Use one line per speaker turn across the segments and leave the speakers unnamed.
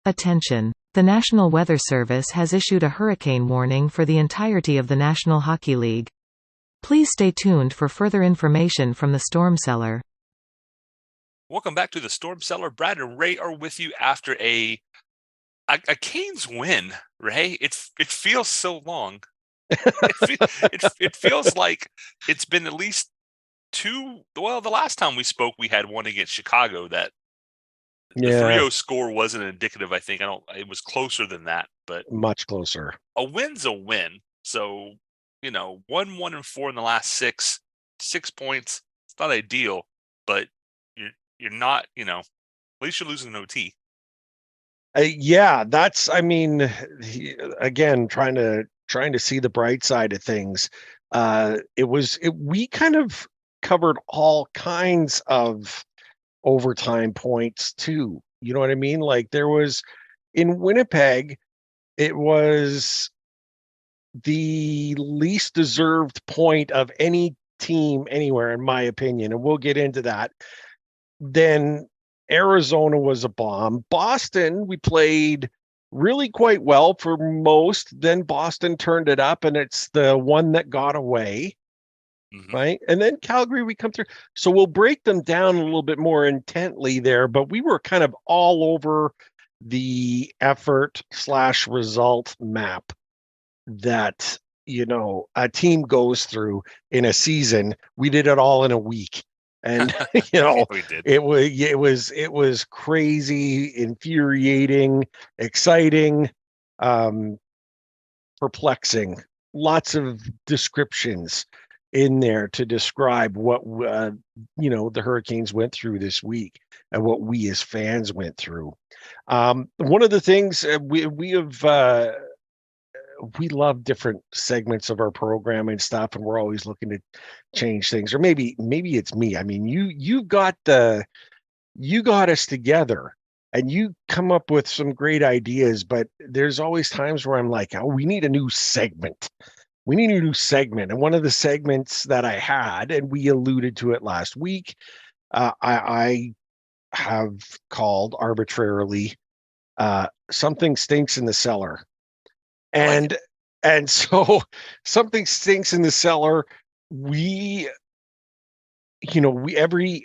Attention! The National Weather Service has issued a hurricane warning for the entirety of the National Hockey League. Please stay tuned for further information from the Storm Cellar.
Welcome back to the Storm Cellar. Brad and Ray are with you after a Canes win. Ray, it feels so long. It feels like it's been at least two. Well, the last time we spoke, we had one against Chicago that the 3-0 score wasn't indicative. I think it was closer than that, but
much closer.
A win's a win. So 1-1-4 in the last 6 points. It's not ideal, but you're not. At least you're losing an OT.
That's. I mean, again, trying to see the bright side of things. We kind of covered all kinds of overtime points too. You know what I mean? Like there was in Winnipeg, it was the least deserved point of any team anywhere, in my opinion, and we'll get into that. Then Arizona was a bomb. Boston, we played really quite well for most. Then Boston turned it up, and it's the one that got away. Mm-hmm. Right. And then Calgary, we come through. So we'll break them down a little bit more intently there, but we were kind of all over the effort/result map that, a team goes through in a season. We did it all in a week. And,
we did.
It was crazy, infuriating, exciting, perplexing, lots of descriptions in there to describe what the Hurricanes went through this week and what we as fans went through. One of the things we love different segments of our program and stuff, and we're always looking to change things. Or maybe it's me. I mean, you got us together and you come up with some great ideas, but there's always times where I'm like, oh, we need a new segment. And one of the segments that I had, and we alluded to it last week, I have called arbitrarily Something Stinks in the Cellar. And so Something Stinks in the Cellar, we every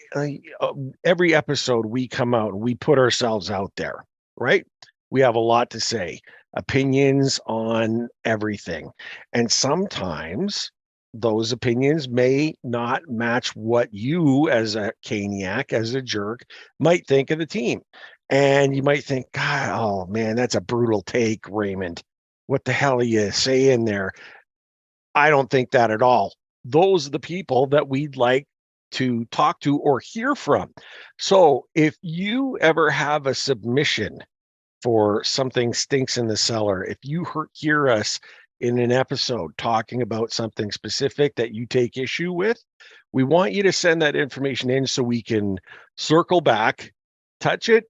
episode we come out and we put ourselves out there, right? We have a lot to say. Opinions on everything. And sometimes those opinions may not match what you as a Caniac, as a jerk, might think of the team. And you might think, God, oh man, that's a brutal take, Raymond. What the hell are you saying there? I don't think that at all. Those are the people that we'd like to talk to or hear from. So if you ever have a submission for Something Stinks in the Cellar, if you hear us in an episode talking about something specific that you take issue with, we want you to send that information in so we can circle back, touch it,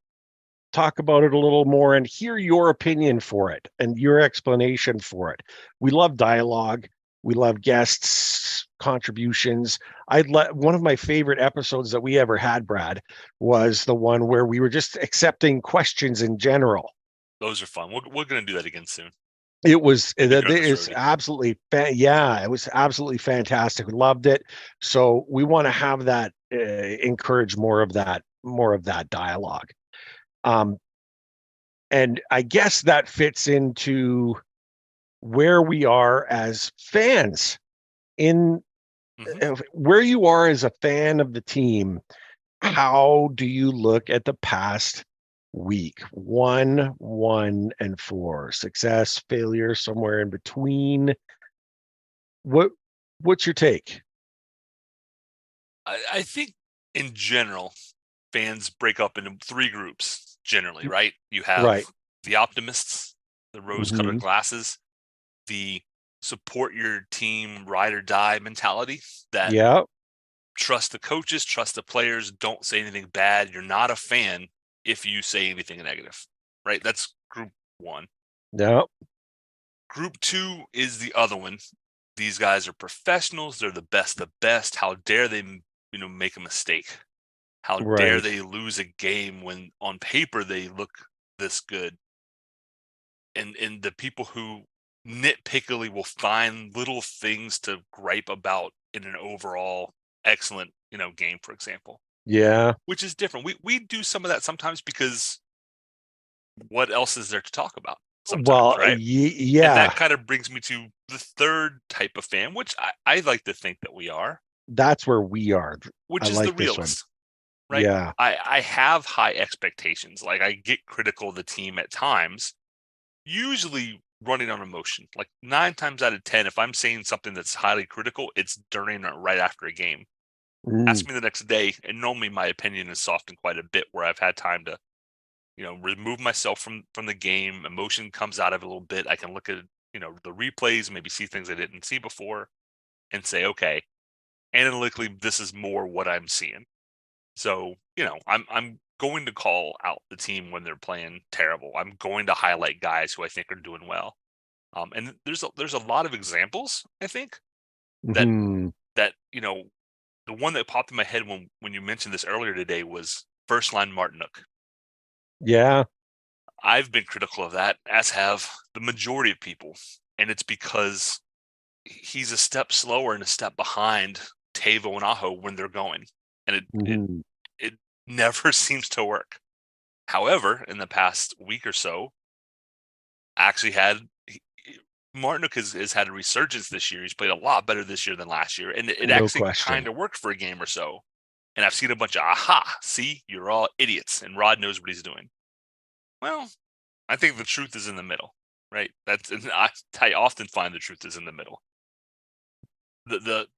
talk about it a little more, and hear your opinion for it and your explanation for it. We love dialogue. We love guests' contributions. One of my favorite episodes that we ever had, Brad, was the one where we were just accepting questions in general.
Those are fun. We're going to do that again soon.
It was absolutely it was absolutely fantastic. We loved it. So we want to have that, encourage more of that dialogue. And I guess that fits into where we are as fans where you are as a fan of the team. How do you look at the past week? 1-1-4, success, failure, somewhere in between. What's your take?
I think in general, fans break up into 3 groups generally, right? You have the optimists, the rose-colored glasses, the support your team, ride or die mentality that trust the coaches, trust the players, don't say anything bad. You're not a fan if you say anything negative, right? That's group 1.
Yeah.
Group 2 is the other one. These guys are professionals. They're the best. How dare they, make a mistake? How dare they lose a game when on paper they look this good? and the people who nitpickily will find little things to gripe about in an overall excellent, game, for example.
Yeah.
Which is different. We do some of that sometimes because what else is there to talk about sometimes,
Well,
right? And
yeah,
that kind of brings me to the third type of fan, which I like to think that we are,
that's where we are.
which
I
is the
like this one.
realist, right?
Yeah.
I have high expectations. Like, I get critical of the team at times, usually running on emotion. Like 9 times out of 10, if I'm saying something that's highly critical, it's during or right after a game.
Mm,
Ask me the next day, and normally my opinion is softened quite a bit where I've had time to, remove myself from the game. Emotion comes out of it a little bit. I can look at, the replays, maybe see things I didn't see before, and say, okay, analytically, this is more what I'm seeing. So, I'm going to call out the team when they're playing terrible. I'm going to highlight guys who I think are doing well. And there's a lot of examples, I think, that
mhm.
that the one that popped in my head when you mentioned this earlier today was first line Martinook.
Yeah.
I've been critical of that, as have the majority of people, and it's because he's a step slower and a step behind Tavo and Aho when they're going, and
Mhm.
it never seems to work. However, in the past week or so, actually Martinook has had a resurgence this year. He's played a lot better this year than last year, and it
No
actually
question.
kind of worked for a game or so. And I've seen a bunch of see, you're all idiots, and Rod knows what he's doing. Well, I think the truth is in the middle, right? I often find the truth is in the middle. The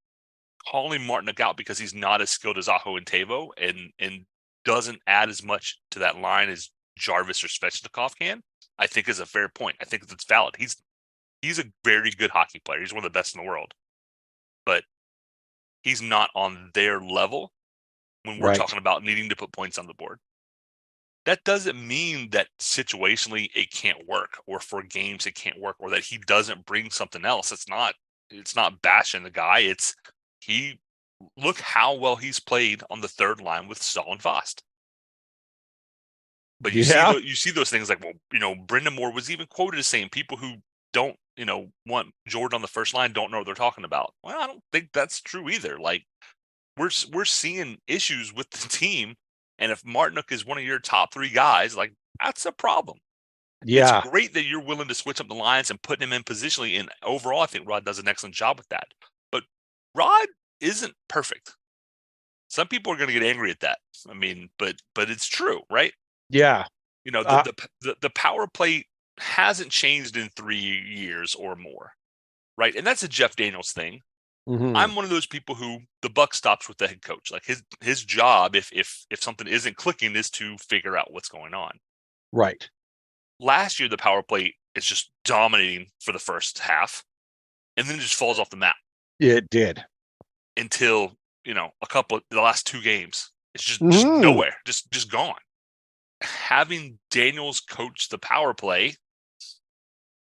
calling Martinook out because he's not as skilled as Aho and Tavo, and doesn't add as much to that line as Jarvis or Svechnikov can, I think is a fair point. I think it's valid. He's a very good hockey player. He's one of the best in the world, but he's not on their level when we're
Right.
talking about needing to put points on the board. That doesn't mean that situationally it can't work, or for games it can't work, or that he doesn't bring something else. It's not bashing the guy. Look how well he's played on the third line with Stahl and Fost. But
Yeah.
you see those things like, well, Brendan Moore was even quoted as saying people who don't, want Jordan on the first line don't know what they're talking about. Well, I don't think that's true either. Like, we're seeing issues with the team, and if Martinook is one of your top 3 guys, like, that's a problem. It's
Yeah.
great that you're willing to switch up the lines and putting him in positionally, and overall, I think Rod does an excellent job with that. But Rod isn't perfect. Some people are going to get angry at that. I mean, but it's true, right?
Yeah.
The power play hasn't changed in 3 years or more, right? And that's a Jeff Daniels thing.
Mhm.
I'm one of those people who the buck stops with the head coach. Like, his job, if something isn't clicking, is to figure out what's going on.
Right.
Last year, the power play is just dominating for the first half, and then it just falls off the map
It did.
until the last 2 games. It's just
Mhm.
nowhere, just gone. Having Daniels coach the power play,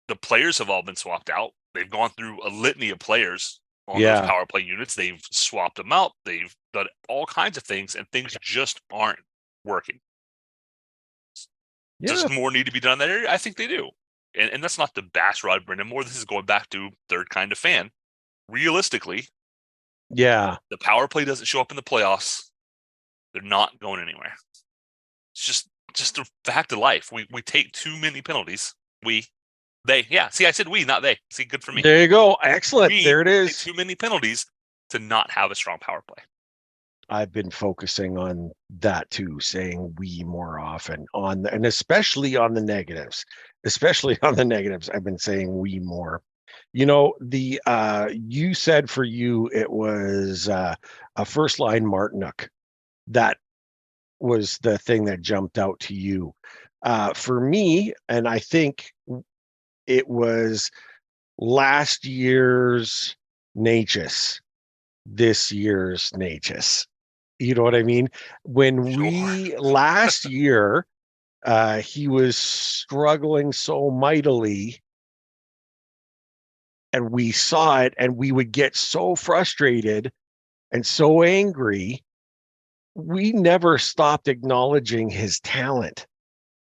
the players have all been swapped out. They've gone through a litany of players on those
Yeah.
power play units. They've swapped them out. They've done all kinds of things, and things just aren't working.
Yeah.
Does more need to be done in that area? I think they do. And that's not to bash Rod Brendan Moore. This is going back to third kind of fan. Realistically,
Yeah.
the power play doesn't show up in the playoffs. They're not going anywhere. It's just a fact of life. We take too many penalties. See, I said we, not they. See, good for me.
There you go. Excellent. There it
take
is.
too many penalties to not have a strong power play.
I've been focusing on that too, saying we more often and especially on the negatives. Especially on the negatives, I've been saying we more. You said for you it was a first line Martinook. That was the thing that jumped out to you. For me, and I think it was last year's Natchez, this year's Natchez. You know what I mean? When
Sure.
last year, he was struggling so mightily, and we saw it, and we would get so frustrated and so angry. We never stopped acknowledging his talent.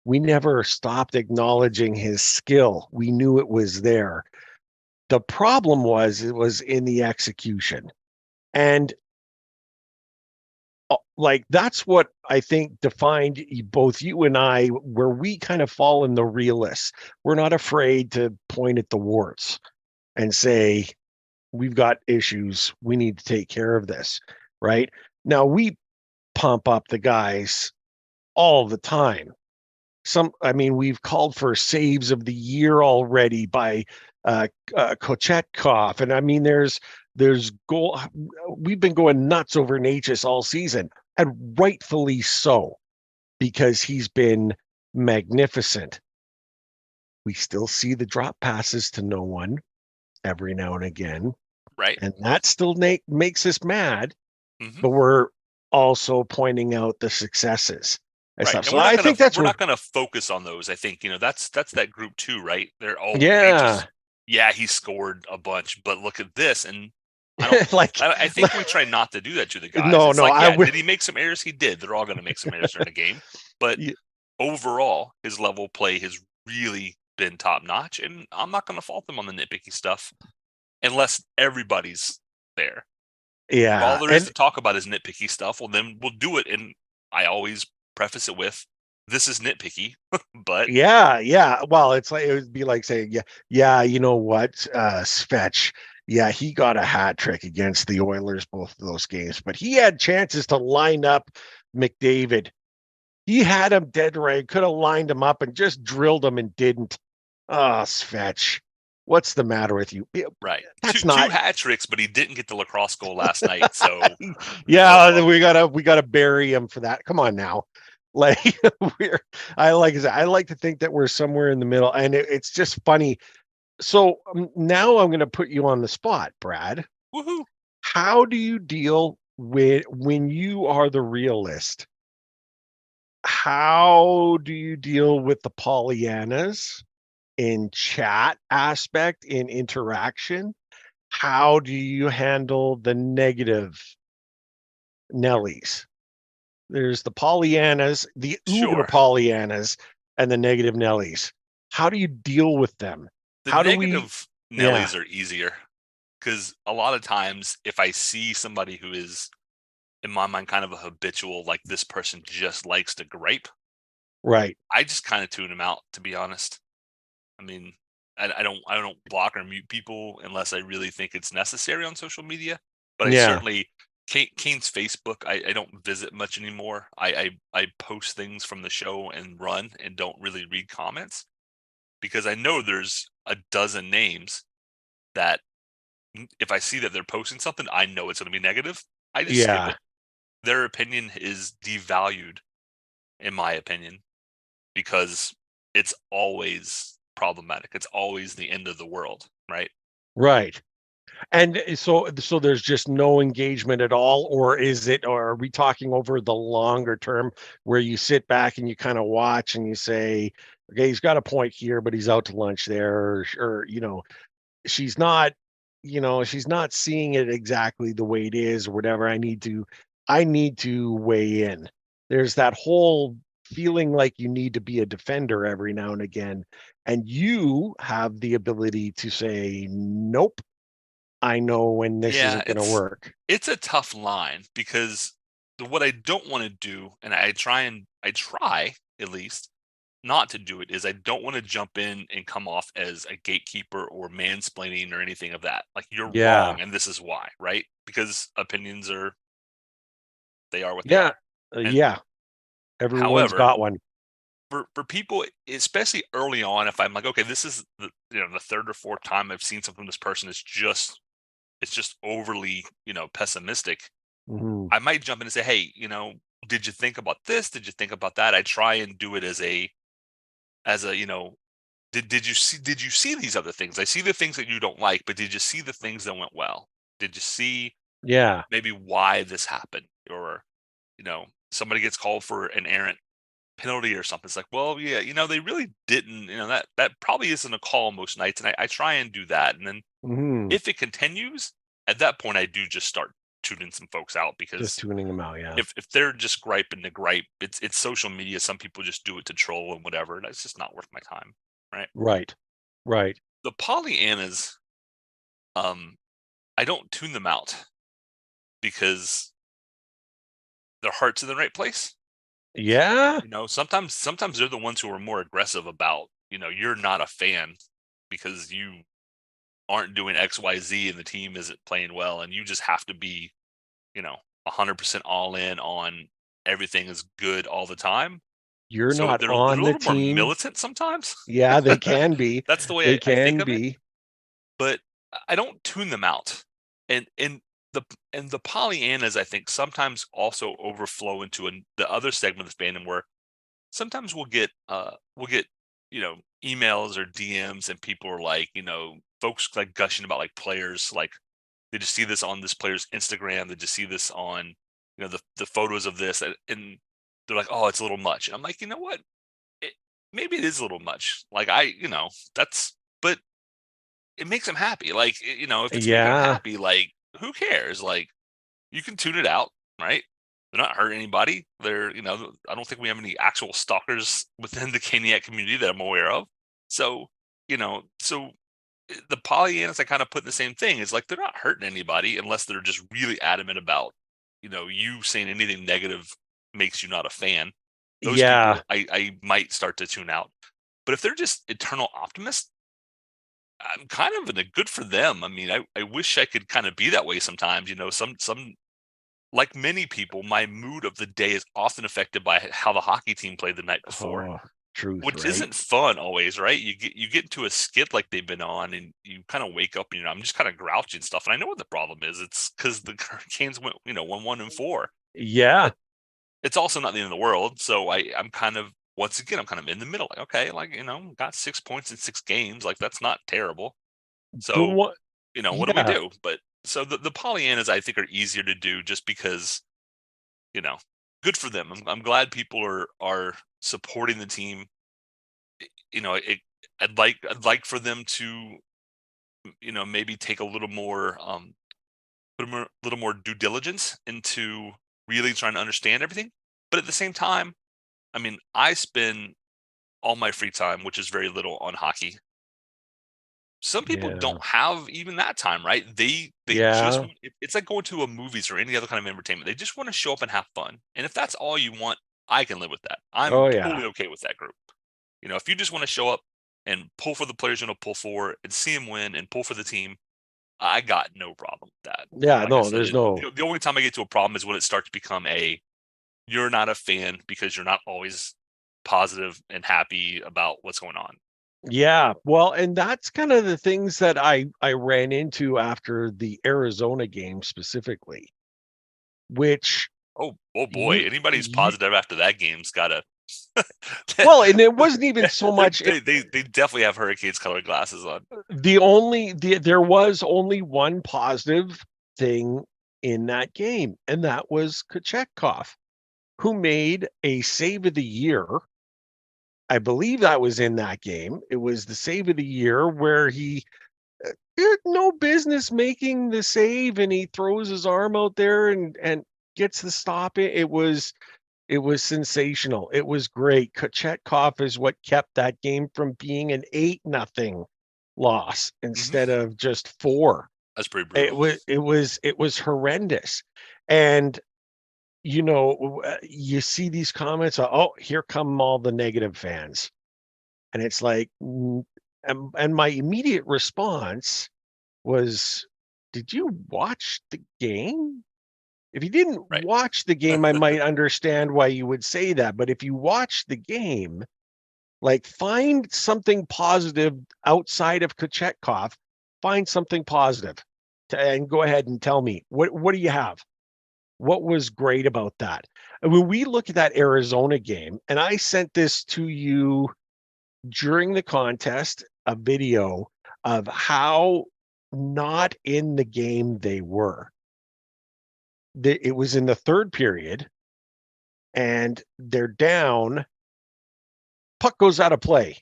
We never stopped acknowledging his skill. We knew it was there. The problem was it was in the execution. And like that's what I think defined both you and I, where we kind of fall in the realists. We're not afraid to point at the warts and say, we've got issues. We need to take care of this. Right now, we pump up the guys all the time. We've called for saves of the year already by Kochetkov, and I mean, there's goal. We've been going nuts over Natchez all season, and rightfully so, because he's been magnificent. We still see the drop passes to no one every now and again,
right?
And that still makes us mad,
Mm-hmm.
but we're also pointing out the successes and
right.
stuff.
And
So I think that's
we're not going to focus on those. I think, that's that group too, right? They're all yeah, he scored a bunch, but look at this. And I don't I think we try not to do that to the guys. Did he make some errors? He did. They're all going to make some errors during the game, but overall, his level of play has really been top notch, and I'm not going to fault him on the nitpicky stuff unless everybody's there.
Yeah.
If all there is to talk about is nitpicky stuff, well, then we'll do it. And I always preface it with, this is nitpicky, but
yeah. Well, it would be like saying, you know what, Svetch, yeah, he got a hat trick against the Oilers both of those games, but he had chances to line up McDavid. He had him dead right, could have lined him up and just drilled him and didn't. Oh, Svetch, what's the matter with you?
Right.
That's
two hat tricks, but he didn't get the lacrosse goal last night. So
yeah, we gotta bury him for that. Come on now. Like I like to think that we're somewhere in the middle, and it's just funny. So now I'm going to put you on the spot, Brad.
Woohoo!
How do you deal with when you are the realist? How do you deal with the Pollyannas in chat aspect, in interaction? How do you handle the negative Nellies? There's the Pollyannas, the uber Pollyannas, and the negative Nellies. How do you deal with them?
The negative Nellies are easier, because a lot of times if I see somebody who is, in my mind, kind of a habitual, like this person just likes to gripe,
right,
I just kind of tune them out, to be honest. I mean, I don't block or mute people unless I really think it's necessary on social media, but I certainly Kane's Facebook, I don't visit much anymore. I post things from the show and run and don't really read comments, because I know there's a dozen names that if I see that they're posting something, I know it's going to be negative. I just skip it. Their opinion is devalued, in my opinion, because it's always problematic. It's always the end of the world, right?
Right. And so there's just no engagement at all, or are we talking over the longer term where you sit back and you kind of watch and you say, okay, he's got a point here, but he's out to lunch there, or she's not, she's not seeing it exactly the way it is or whatever. I need to weigh in. There's that whole feeling like you need to be a defender every now and again, and you have the ability to say, nope, I know when this isn't going to work.
It's a tough line, because what I don't want to do, and I try at least not to do it, is I don't want to jump in and come off as a gatekeeper or mansplaining or anything of that. Like, you're wrong and this is why, right? Because opinions are what they are.
Everyone's got one.
For people, especially early on, if I'm like, okay, this is the third or fourth time I've seen something from this person, it's just overly, pessimistic.
Mm-hmm.
I might jump in and say, hey, did you think about this? Did you think about that? I try and do it as a, did you see these other things? I see the things that you don't like, but did you see the things that went well? Did you see maybe why this happened? Or, somebody gets called for an errant penalty or something. It's like, well, yeah, they really didn't, that probably isn't a call most nights. And I try and do that. And then if it continues, at that point, I do just start tuning some folks out, because
Just tuning them out. Yeah.
if they're just griping to gripe, it's social media. Some people just do it to troll and whatever. And it's just not worth my time. Right.
Right. Right.
The Pollyannas, I don't tune them out because their heart's in the right place.
Yeah.
Sometimes they're the ones who are more aggressive about, you're not a fan because you aren't doing XYZ and the team isn't playing well, and you just have to be, 100% all in on everything is good all the time.
You're
So
not
they're a
on the
little more
team.
militant sometimes.
Yeah, they can be.
That's the way
They
I
can
think of it.
be.
But I don't tune them out. And the Pollyannas, I think, sometimes also overflow into the other segment of the fandom, where sometimes we'll get emails or DMs, and people are like, folks like gushing about like players, like they just see this on this player's Instagram, they just see this on the photos of this, and they're like, oh, it's a little much. And I'm like, you know what, maybe it is a little much. Like but it makes them happy. Like, if it's making them happy, like, who cares? Like, you can tune it out, right? They're not hurting anybody. They're, I don't think we have any actual stalkers within the Caniac community that I'm aware of. So, the Pollyannas I kind of put in the same thing. Is like, they're not hurting anybody unless they're just really adamant about, you saying anything negative makes you not a fan. Those people I might start to tune out. But if they're just eternal optimists, I'm kind of in a good for them. I mean, I wish I could kind of be that way sometimes. Some like many people, my mood of the day is often affected by how the hockey team played the night before.
Oh, truth,
which
right?
isn't fun always, right? You get into a skid like they've been on, and you kind of wake up and I'm just kind of grouchy and stuff. And I know what the problem is. It's because the Hurricanes went 1-1-4.
Yeah.
But it's also not the end of the world. So I'm kind of, once again, I'm kind of in the middle. Like, okay, like, got 6 points in 6 games. Like, that's not terrible. So, what do we do? But so the Pollyannas, I think, are easier to do just because, good for them. I'm glad people are supporting the team. I'd like for them to, maybe take a little more, put a little more due diligence into really trying to understand everything. But at the same time, I mean, I spend all my free time, which is very little, on hockey. Some people don't have even that time, right? They just, it's like going to a movies or any other kind of entertainment. They just want to show up and have fun. And if that's all you want, I can live with that. I'm totally okay with that group. If you just want to show up and pull for the players you're going to pull for and see them win and pull for the team, I got no problem with that.
Yeah,
like
no, there's no.
The only time I get to a problem is when it starts to become you're not a fan because you're not always positive and happy about what's going on.
Yeah, well, and that's kind of the things that I ran into after the Arizona game specifically, which
oh boy, anybody who's positive after that game's got to.
Well, and it wasn't even so much.
They definitely have Hurricanes colored glasses on.
There was only one positive thing in that game, and that was Kochetkov, who made a save of the year. I believe that was in that game. It was the save of the year where he had no business making the save, and he throws his arm out there and gets the stop. It was sensational. It was great. Kochetkov is what kept that game from being an 8-0 loss instead of just 4.
That's pretty brutal.
It was horrendous. And you see these comments, oh, here come all the negative fans. And it's like, and my immediate response was, did you watch the game? If you didn't watch the game, I might understand why you would say that. But if you watch the game, like, find something positive outside of Kochetkov, find something positive and go ahead and tell me, what do you have? What was great about that? And when we look at that Arizona game, and I sent this to you during the contest, a video of how not in the game they were. It was in the third period, and they're down. Puck goes out of play.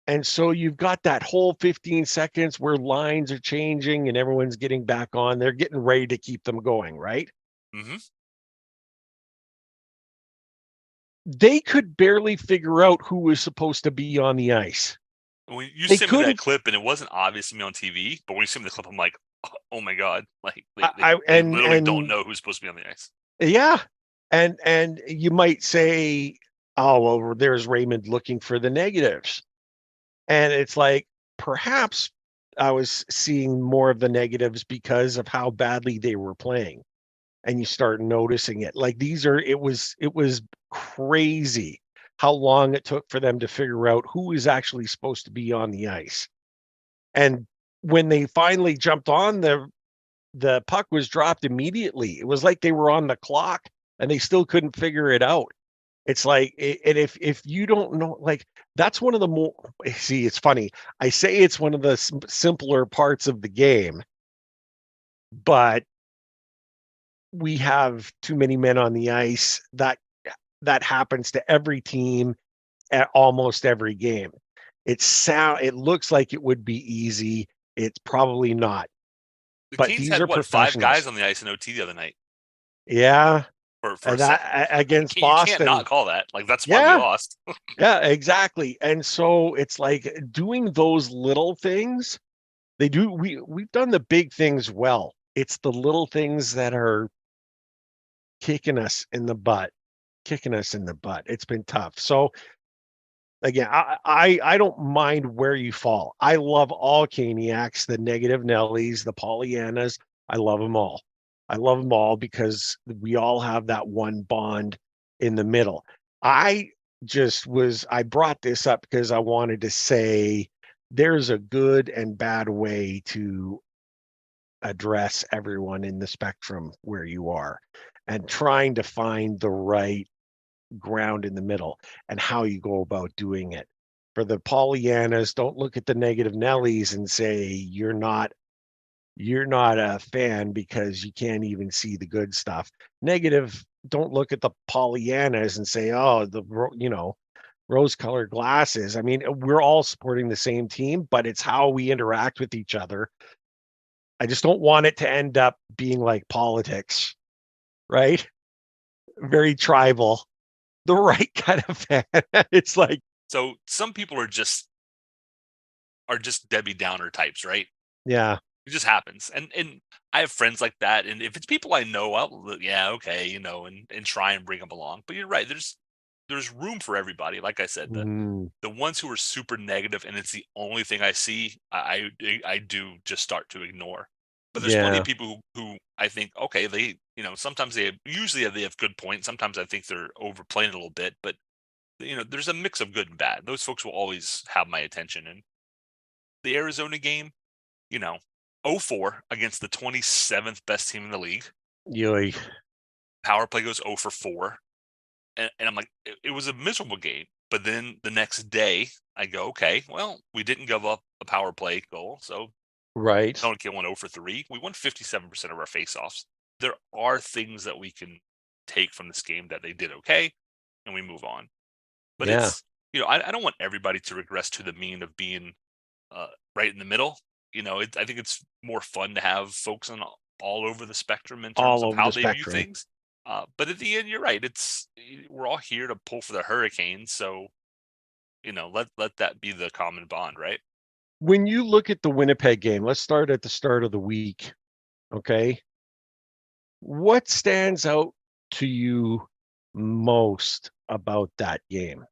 And so you've got that whole 15 seconds where lines are changing and everyone's getting back on. They're getting ready to keep them going, right?
Mm-hmm.
They could barely figure out who was supposed to be on the ice.
When you
They
sent me that
couldn't.
clip, and it wasn't obvious to me on TV, but when you sent me the clip, I'm like, oh my God. Like, they
And
literally don't know who's supposed to be on the ice.
yeah. And you might say, oh, well, there's Raymond looking for the negatives. And it's like, perhaps I was seeing more of the negatives because of how badly they were playing. And you start noticing it. Like it was crazy how long it took for them to figure out who is actually supposed to be on the ice. And when they finally jumped on, the puck was dropped immediately. It was like they were on the clock and they still couldn't figure it out. It's like, and if you don't know, like, that's one of the more, see, it's funny. I say it's one of the simpler parts of the game, but we have too many men on the ice. That happens to every team at almost every game. It looks like it would be easy. It's probably not.
The
But
Canes
these
had
are
what, 5 guys
professionals.
on the ice in OT the other night
Yeah,
for a
and
set.
that against
You can't not
Boston.
call that. Like, that's why we
Yeah,
lost.
yeah, exactly. And so it's like doing those little things. We've done the big things well. It's the little things that are kicking us in the butt, kicking us in the butt. It's been tough. So again, I don't mind where you fall. I love all Caniacs, the negative Nellies, the Pollyannas. I love them all. I love them all because we all have that one bond in the middle. I brought this up because I wanted to say there's a good and bad way to address everyone in the spectrum where you are, and trying to find the right ground in the middle and how you go about doing it. For the Pollyannas, don't look at the negative Nellies and say you're not a fan because you can't even see the good stuff. Negative, don't look at the Pollyannas and say, oh, rose-colored glasses. I mean, we're all supporting the same team, but it's how we interact with each other. I just don't want it to end up being like politics, right? Very tribal. The right kind of fan. It's like,
So some people are just Debbie Downer types, right?
yeah,
It just happens. And I have friends like that. And if it's people I know, yeah, okay, and try and bring them along. But you're right. There's room for everybody. Like I said, the ones who are super negative and it's the only thing I see, I do just start to ignore. But there's plenty
yeah,
of people who I think, okay, they, sometimes usually they have good points. Sometimes I think they're overplaying it a little bit, but there's a mix of good and bad. Those folks will always have my attention. And the Arizona game, you know, 0-4 against the 27th best team in the league.
yoy.
Power play goes 0 for 4. And I'm like, it was a miserable game. But then the next day, I go, okay, well, we didn't give up a power play goal. So
Right.
don't get 0 for 3. We won 57% of our faceoffs. There are things that we can take from this game that they did okay, and we move on. But
Yeah.
it's, I don't want everybody to regress to the mean of being right in the middle. I think it's more fun to have folks on all over the spectrum in terms
All
of
over
how
the
they view
spectrum.
things. But at the end, you're right. We're all here to pull for the Hurricanes, so let that be the common bond, right?
When you look at the Winnipeg game, let's start at the start of the week. Okay. What stands out to you most about that game?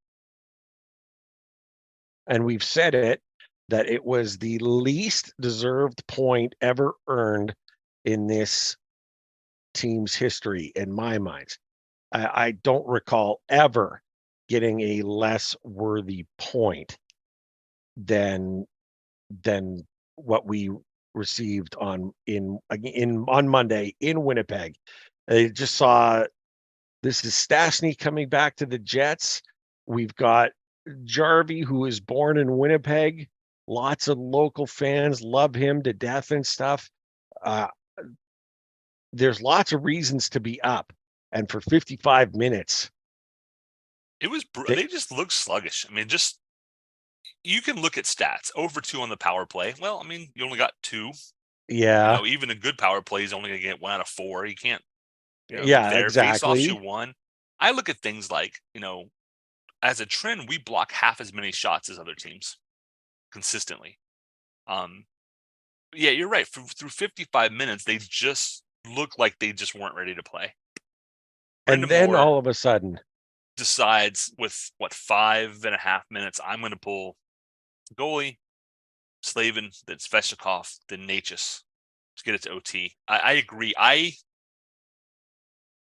And we've said it that it was the least deserved point ever earned in this team's history, in my mind. I don't recall ever getting a less worthy point than what we received on Monday in Winnipeg. I just saw this is Stastny coming back to the Jets. We've got Jarvie, who is born in Winnipeg. Lots of local fans love him to death and stuff. Uh, there's lots of reasons to be up. And for 55 minutes,
It was
they,
they just looked sluggish. I mean, just you can look at stats. Over 2 on the power play. Well, I mean, you only got 2.
Yeah.
Even a good power play is only going to get 1 out of 4. You can't, look
Yeah,
there. Face-offs, you
exactly.
won. I look at things like, as a trend, we block half as many shots as other teams consistently. Yeah, you're right. Through 55 minutes, they just look like they just weren't ready to play.
And
Brendan
then
Moore
all of a sudden,
decides with 5.5 minutes, I'm going to pull goalie, Slavin, then Sveshnikov, then Natchez to get it to OT. I agree.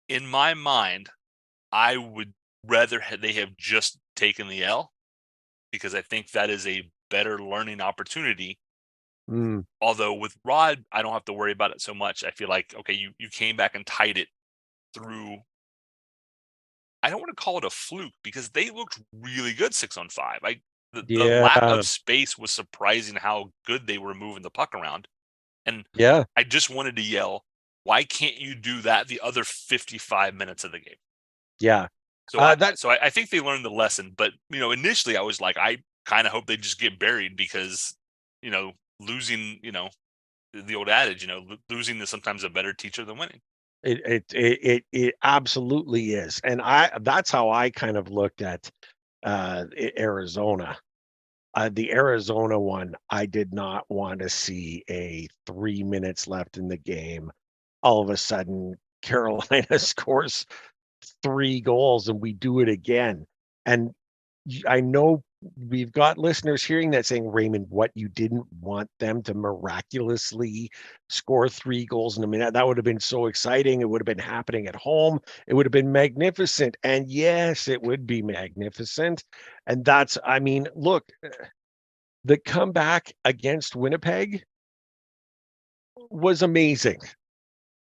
In my mind, I would rather they have just taken the L, because I think that is a better learning opportunity.
mm,
Although with Rod, I don't have to worry about it so much. I feel like, okay, you came back and tied it through. I don't want to call it a fluke, because they looked really good 6-on-5. The lack
yeah,
of space was surprising how good they were moving the puck around. And
yeah,
I just wanted to yell, why can't you do that the other 55 minutes of the game?
yeah.
So I think they learned the lesson. But, initially I was like, I kind of hope they just get buried, because, losing, the old adage, losing is sometimes a better teacher than winning.
It absolutely is, and that's how I kind of looked at Arizona. The Arizona one, I did not want to see a 3 minutes left in the game. All of a sudden, Carolina scores 3 goals and we do it again. And I know we've got listeners hearing that saying, Raymond, what, you didn't want them to miraculously score 3 goals in a minute? That would have been so exciting. It would have been happening at home. It would have been magnificent. And yes, it would be magnificent. And look, the comeback against Winnipeg was amazing,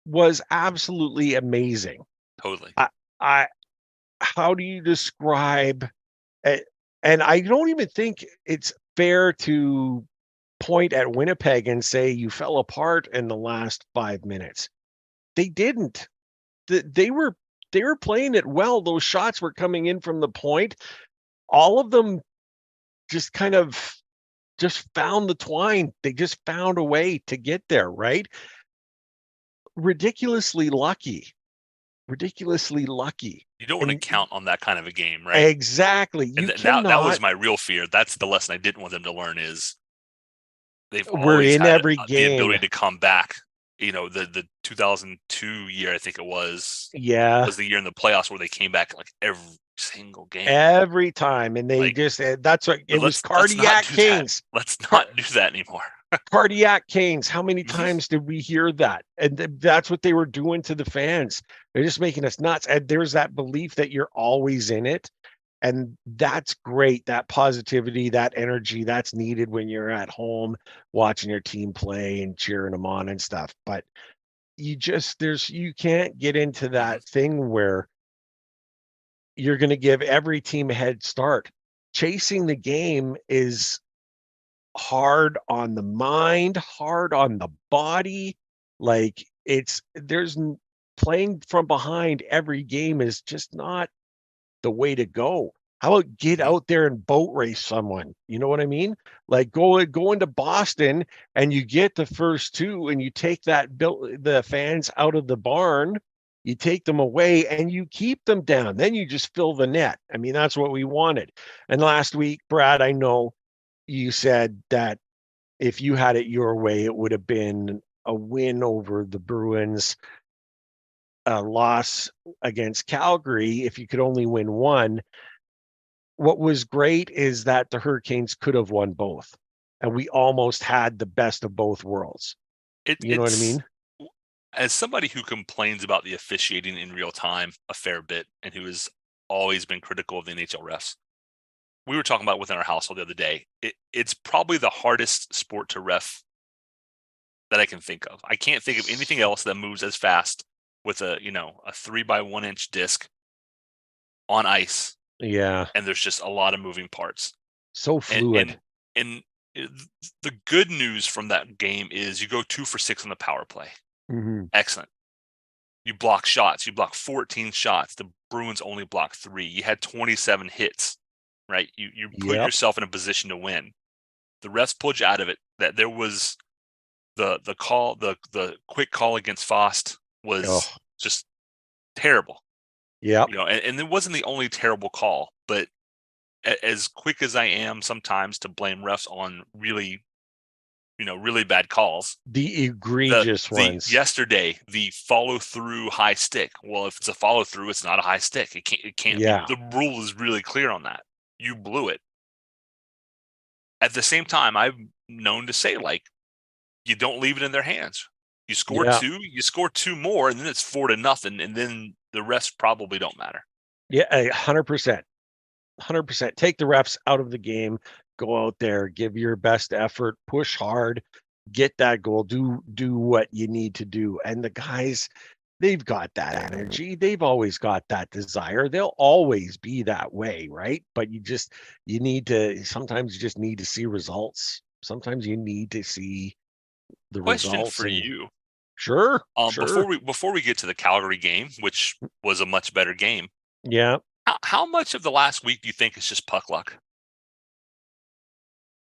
was absolutely amazing.
Totally.
I how do you describe it? And I don't even think it's fair to point at Winnipeg and say you fell apart in the last 5 minutes. They didn't. They were playing it well. Those shots were coming in from the point. All of them just kind of just found the twine. They just found a way to get there, right? Ridiculously lucky. Ridiculously lucky.
You don't want to
And
count on that kind of a game, right?
exactly.
And
You
that was
cannot.
my real fear. That's the lesson I didn't want them to learn, is they've
We're
always
in
had
every
the
game.
ability to come back. The 2002 year, I think it was
Yeah.
the year in the playoffs where they came back like every single game.
Every time. And they
Like,
just, that's what it was.
let's not
Cardiac
do that.
Canes.
Let's not do that anymore.
Cardiac Canes. How many
Mhm.
times did we hear that? And that's what they were doing to the fans. They're just making us nuts. And there's that belief that you're always in it. And that's great. That positivity, that energy, that's needed when you're at home watching your team play and cheering them on and stuff. But you can't get into
Mhm.
that thing where you're going to give every team a head start. Chasing the game is hard on the mind, hard on the body. Like playing from behind every game is just not the way to go. How about get
Mhm.
out there and boat race someone? You know what I mean? Like go into Boston and you get the first 2 and you take the fans out of the barn, you take them away and you keep them down. Then you just fill the net. I mean, that's what we wanted. And last week, Brad, I know you said that if you had it your way, it would have been a win over the Bruins, a loss against Calgary if you could only win one. What was great is that the Hurricanes could have won both, and we almost had the best of both worlds. You know what I
It's
mean?
as somebody who complains about the officiating in real time a fair bit, and who has always been critical of the NHL refs. We were talking about within our household the other day. It's probably the hardest sport to ref that I can think of. I can't think of anything else that moves as fast with a 3x1 inch disc on ice,
Yeah,
and there's just a lot of moving parts.
so
And
fluid.
the good news from that game is you go 2 for 6 on the power play.
Mhm.
Excellent. You block shots. You block 14 shots. The Bruins only blocked 3. You had 27 hits, right? You put
Yep.
yourself in a position to win. The refs pulled you out of it. That there was the call, the quick call against Fost was just terrible.
Yep.
And it wasn't the only terrible call, but as quick as I am sometimes to blame refs on really bad calls,
The egregious ones.
Yesterday, the follow through high stick. Well, if it's a follow through, it's not a high stick. It can't
Yeah.
be. The rule is really clear on that. You blew it. At the same time, I'm known to say, like, you don't leave it in their hands. You score you score 2 more, and then it's 4-0, and then the rest probably don't matter.
Yeah, 100%. 100%. Take the refs out of the game. Go out there, give your best effort, push hard, get that goal, do what you need to do. And the guys, they've got that energy. They've always got that desire. They'll always be that way, right? But sometimes you just need to see results. Sometimes you need to see the
Question
results.
for you.
Sure.
Before we get to the Calgary game, which was a much better game.
Yeah.
How much of the last week do you think is just puck luck?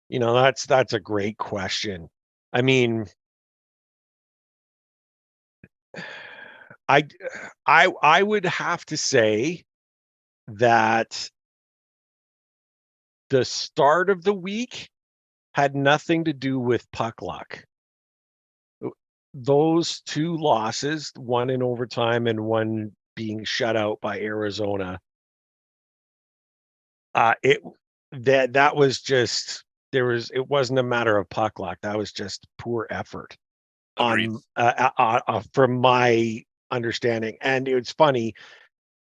That's a great question. I mean, I would have to say that the start of the week had nothing to do with puck luck. Those 2 losses, one in overtime and one being shut out by Arizona, it was just it wasn't a matter of puck luck. That was just poor effort.
Agreed.
From my understanding. And it's funny,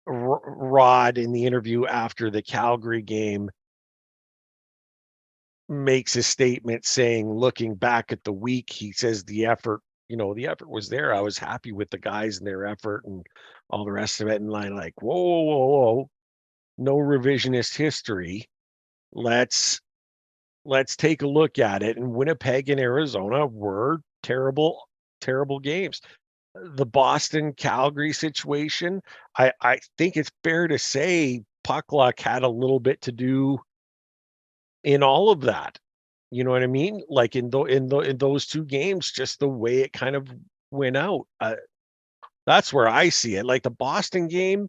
Rod in the interview after the Calgary game makes a statement saying, looking back at the week, he says the effort was there. I was happy with the guys and their effort and all the rest of it. And I'm like, whoa, no revisionist history. Let's take a look at it. And Winnipeg and Arizona were terrible games. The Boston Calgary situation, I think it's fair to say puck luck had a little bit to do in all of that. You know what I mean? Like in those 2 games, just the way it kind of went out. That's where I see it. Like the Boston game,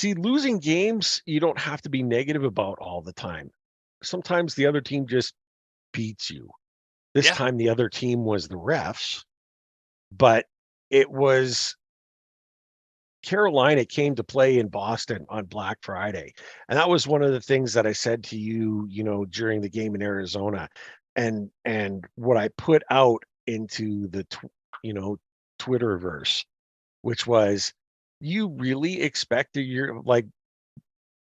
losing games you don't have to be negative about all the time. Sometimes the other team just beats you. This time the other team was the refs, but it was Carolina came to play in Boston on Black Friday. And that was one of the things that I said to you, during the game in Arizona. And what I put out into the Twitterverse, which was, you really expect like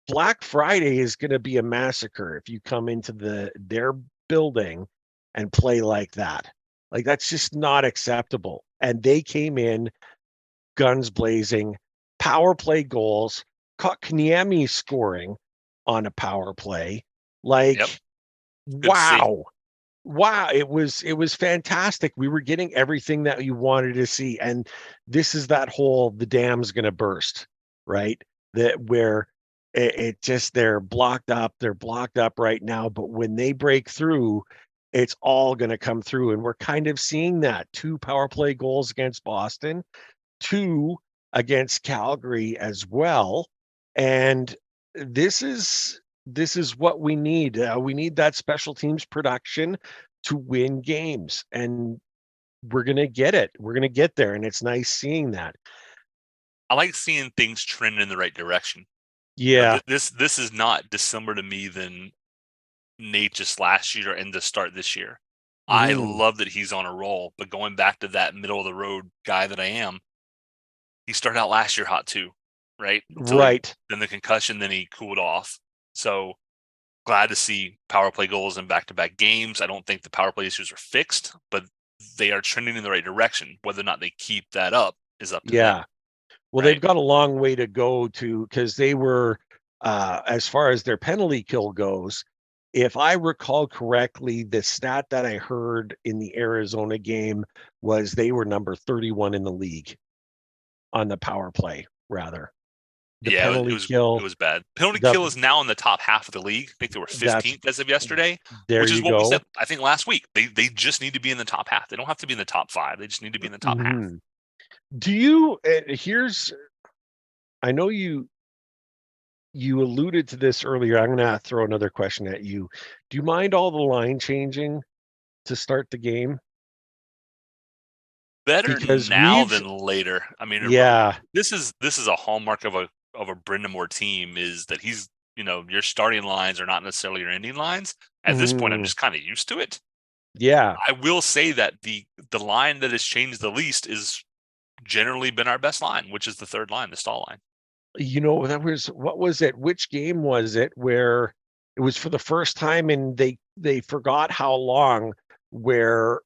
Black Friday is going to be a massacre if you come into their building and play like that. Like, that's just not acceptable. And they came in guns blazing, power play goals, caught Kniemi scoring on a power play. Like, wow. It was fantastic. We were getting everything that you wanted to see. And this is that whole, the dam's going to burst, right? That where it just, they're blocked up right now. But when they break through, it's all going to come through. And we're kind of seeing that. 2 power play goals against Boston, 2 against Calgary as well. And this is what we need. We need that special teams production to win games, and we're going to get it. We're going to get there, and it's nice seeing that.
I like seeing things trend in the right direction.
Yeah.
This is not dissimilar to me than Nate just last year and the start this year. I love that he's on a roll, but going back to that middle of the road guy that I am, he started out last year hot too, right?
Right.
Then the concussion, then he cooled off. So glad to see power play goals in back-to-back games. I don't think the power play issues are fixed, but they are trending in the right direction. Whether or not they keep that up is up to them.
Well, they've got a long way to go because they were, as far as their penalty kill goes, if I recall correctly, the stat that I heard in the Arizona game was they were number 31 in the league on the power play, rather. The
Yeah,
penalty
it
kill.
was bad. Penalty kill is now in the top half of the league. I think they were 15th as of yesterday,
There
which is
you
what we
go.
said, I think, last week. They just need to be in the top half. They don't have to be in the top 5. They just need to be in the top half.
Do you, I know you alluded to this earlier. I'm going to throw another question at you. Do you mind all the line changing to start the game?
Better
Because
now than later. I mean,
yeah,
this is a hallmark of a Brendan Moore team, is that he's, your starting lines are not necessarily your ending lines. At this point, I'm just kind of used to it.
Yeah.
I will say that the line that has changed the least is generally been our best line, which is the third line, the stall line.
What was it? Which game was it where it was for the first time and they forgot how long, where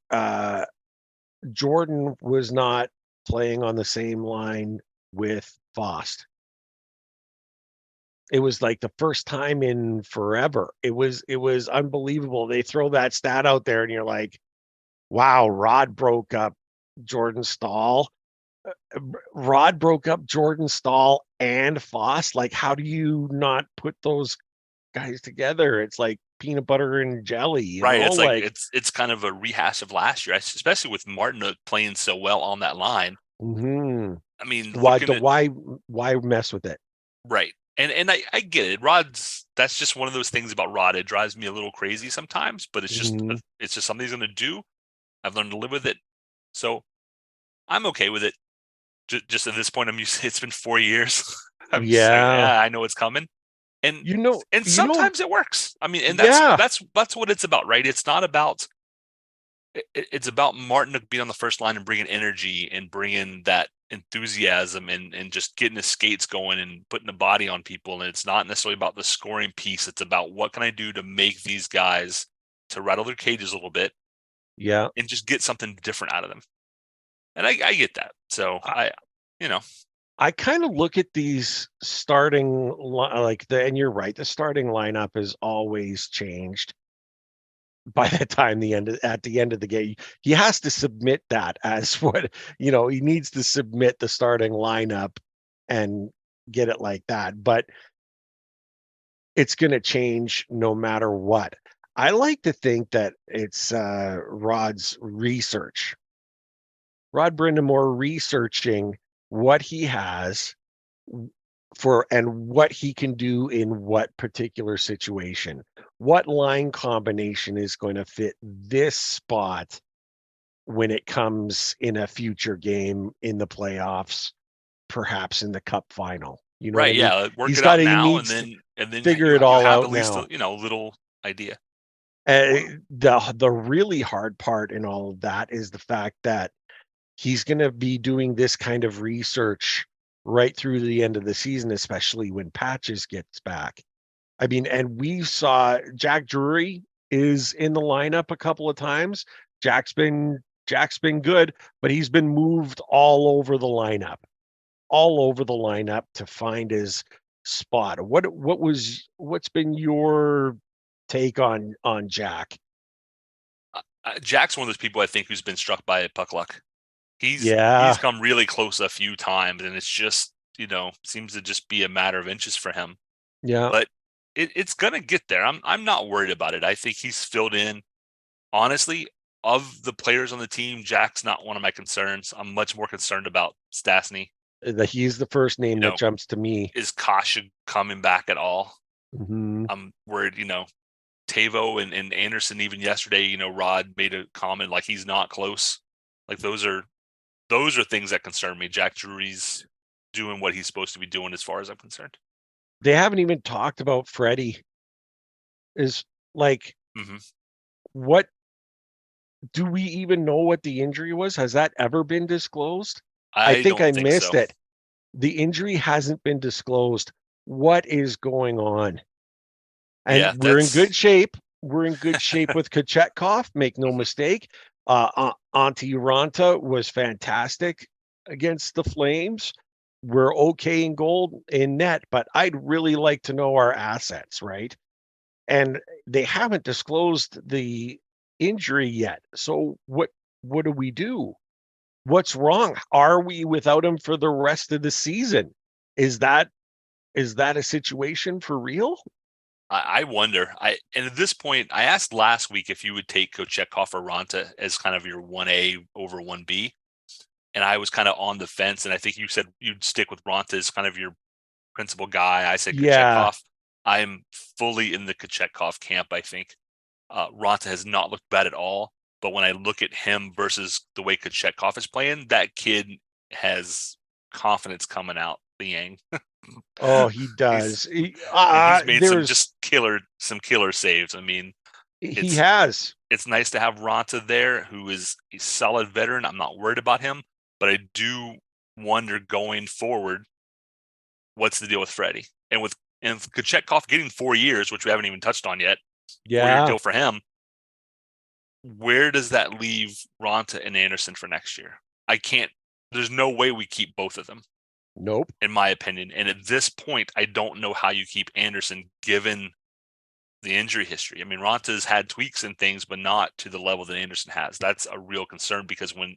Jordan was not playing on the same line with Fost. It was like the first time in forever. It was unbelievable. They throw that stat out there and you're like, wow, Rod broke up Jordan Stahl. Rod broke up Jordan Stahl and Fost. Like, how do you not put those guys together? It's like peanut butter and jelly, you
right?
know?
It's like it's kind of a rehash of last year, especially with Martin playing so well on that line. I mean,
why mess with it?
Right. And I get it. That's just one of those things about Rod. It drives me a little crazy sometimes, but it's just something he's going to do. I've learned to live with it. So I'm okay with it. Just at this point, I'm used to it's been 4 years. I'm just like, yeah, I know it's coming. And sometimes it works. I mean, and that's what it's about, right? It's not about it's about Martin being on the first line and bringing energy and bringing that enthusiasm and just getting his skates going and putting a body on people. And it's not necessarily about the scoring piece. It's about what can I do to make these guys to rattle their cages a little bit.
Yeah.
And just get something different out of them. And I get that. So I
kind of look at these starting and you're right, the starting lineup has always changed by the time at the end of the game. He has to submit that as what, he needs to submit the starting lineup and get it like that. But it's going to change no matter what. I like to think that it's Rod's research. Rod Brindamore researching what he has and what he can do in what particular situation. What line combination is going to fit this spot when it comes in a future game in the playoffs, perhaps in the cup final. You know
right,
what I mean?
Yeah. Work it out now and then
figure it all out
at least
now.
A little idea.
The really hard part in all of that is the fact that he's going to be doing this kind of research right through the end of the season, especially when Patches gets back. I mean, and we saw Jack Drury is in the lineup a couple of times. Jack's been good, but he's been moved all over the lineup to find his spot. What's been your take on Jack?
Jack's one of those people I think who's been struck by puck luck. He's come really close a few times, and it's just, seems to just be a matter of inches for him.
Yeah.
But it's going to get there. I'm not worried about it. I think he's filled in. Honestly, of the players on the team, Jack's not one of my concerns. I'm much more concerned about Stastny.
He's the first name that jumps to me.
Is Kasha coming back at all? I'm worried, Tavo and Andersen, even yesterday, Rod made a comment like he's not close. Like those are things that concern me. Jack Drury's doing what he's supposed to be doing as far as I'm concerned.
They haven't even talked about Freddie. Is like, what do we even know what the injury was? Has that ever been disclosed? I think I missed it. The injury hasn't been disclosed. What is going on? And we're in good shape. We're in good shape with Kochetkov. Make no mistake. Auntie Raanta was fantastic against the Flames. We're okay in goal in net, but I'd really like to know our assets, right? And they haven't disclosed the injury yet. So what do we do? What's wrong? Are we without him for the rest of the season? Is that Is that a situation for real?
I wonder. And at this point, I asked last week if you would take Kochetkov or Raanta as kind of your 1A over 1B. And I was kind of on the fence. And I think you said you'd stick with Raanta as kind of your principal guy. I said
Yeah.
Kochetkov. I'm fully in the Kochetkov camp, I think. Raanta has not looked bad at all. But when I look at him versus the way Kochetkov is playing, that kid has confidence coming out the yang.
Oh, he does.
He's made
There's
some killer saves. I mean,
he
it's
has.
it's nice to have Raanta there, who is a solid veteran. I'm not worried about him, but I do wonder going forward, what's the deal with Freddie and with Kochetkov getting 4 years, which we haven't even touched on yet. 4-year deal for him. Where does that leave Raanta and Andersen for next year? There's no way we keep both of them.
Nope.
In my opinion. And at this point, I don't know how you keep Andersen given the injury history. I mean, Raanta's had tweaks and things, but not to the level that Andersen has. That's a real concern because when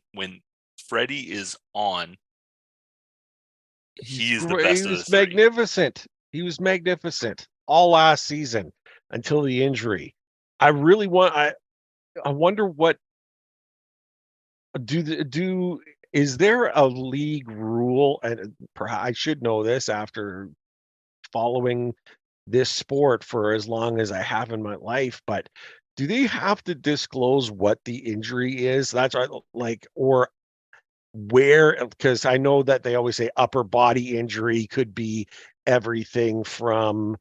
Freddie is on, he is the best of the three.
Magnificent. He was magnificent all last season until the injury. I wonder what is there a league rule, and perhaps I should know this after following this sport for as long as I have in my life, but do they have to disclose what the injury is? That's like, or where, because I know that they always say upper body injury could be everything from,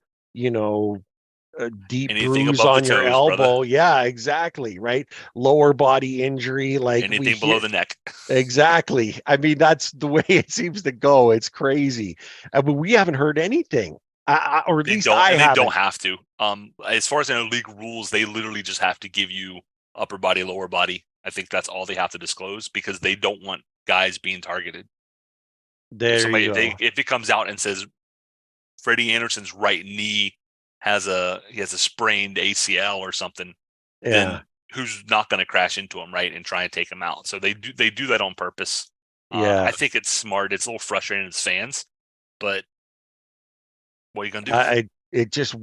a deep
Anything
bruise
above
on
the
your
toes,
elbow.
brother.
Yeah, exactly. Right. Lower body injury, like
anything below the neck.
Exactly. I mean, that's the way it seems to go. It's crazy. But we haven't heard anything. Or at least I haven't.
They don't have to. As far as in league rules, they literally just have to give you upper body, lower body. I think that's all they have to disclose because they don't want guys being targeted. If it comes out and says Freddie Andersen's right knee has a sprained ACL or something, then who's not going to crash into him, right, and try and take him out? So they do that on purpose. I think it's smart. It's a little frustrating as fans, but what are you going to do?
It just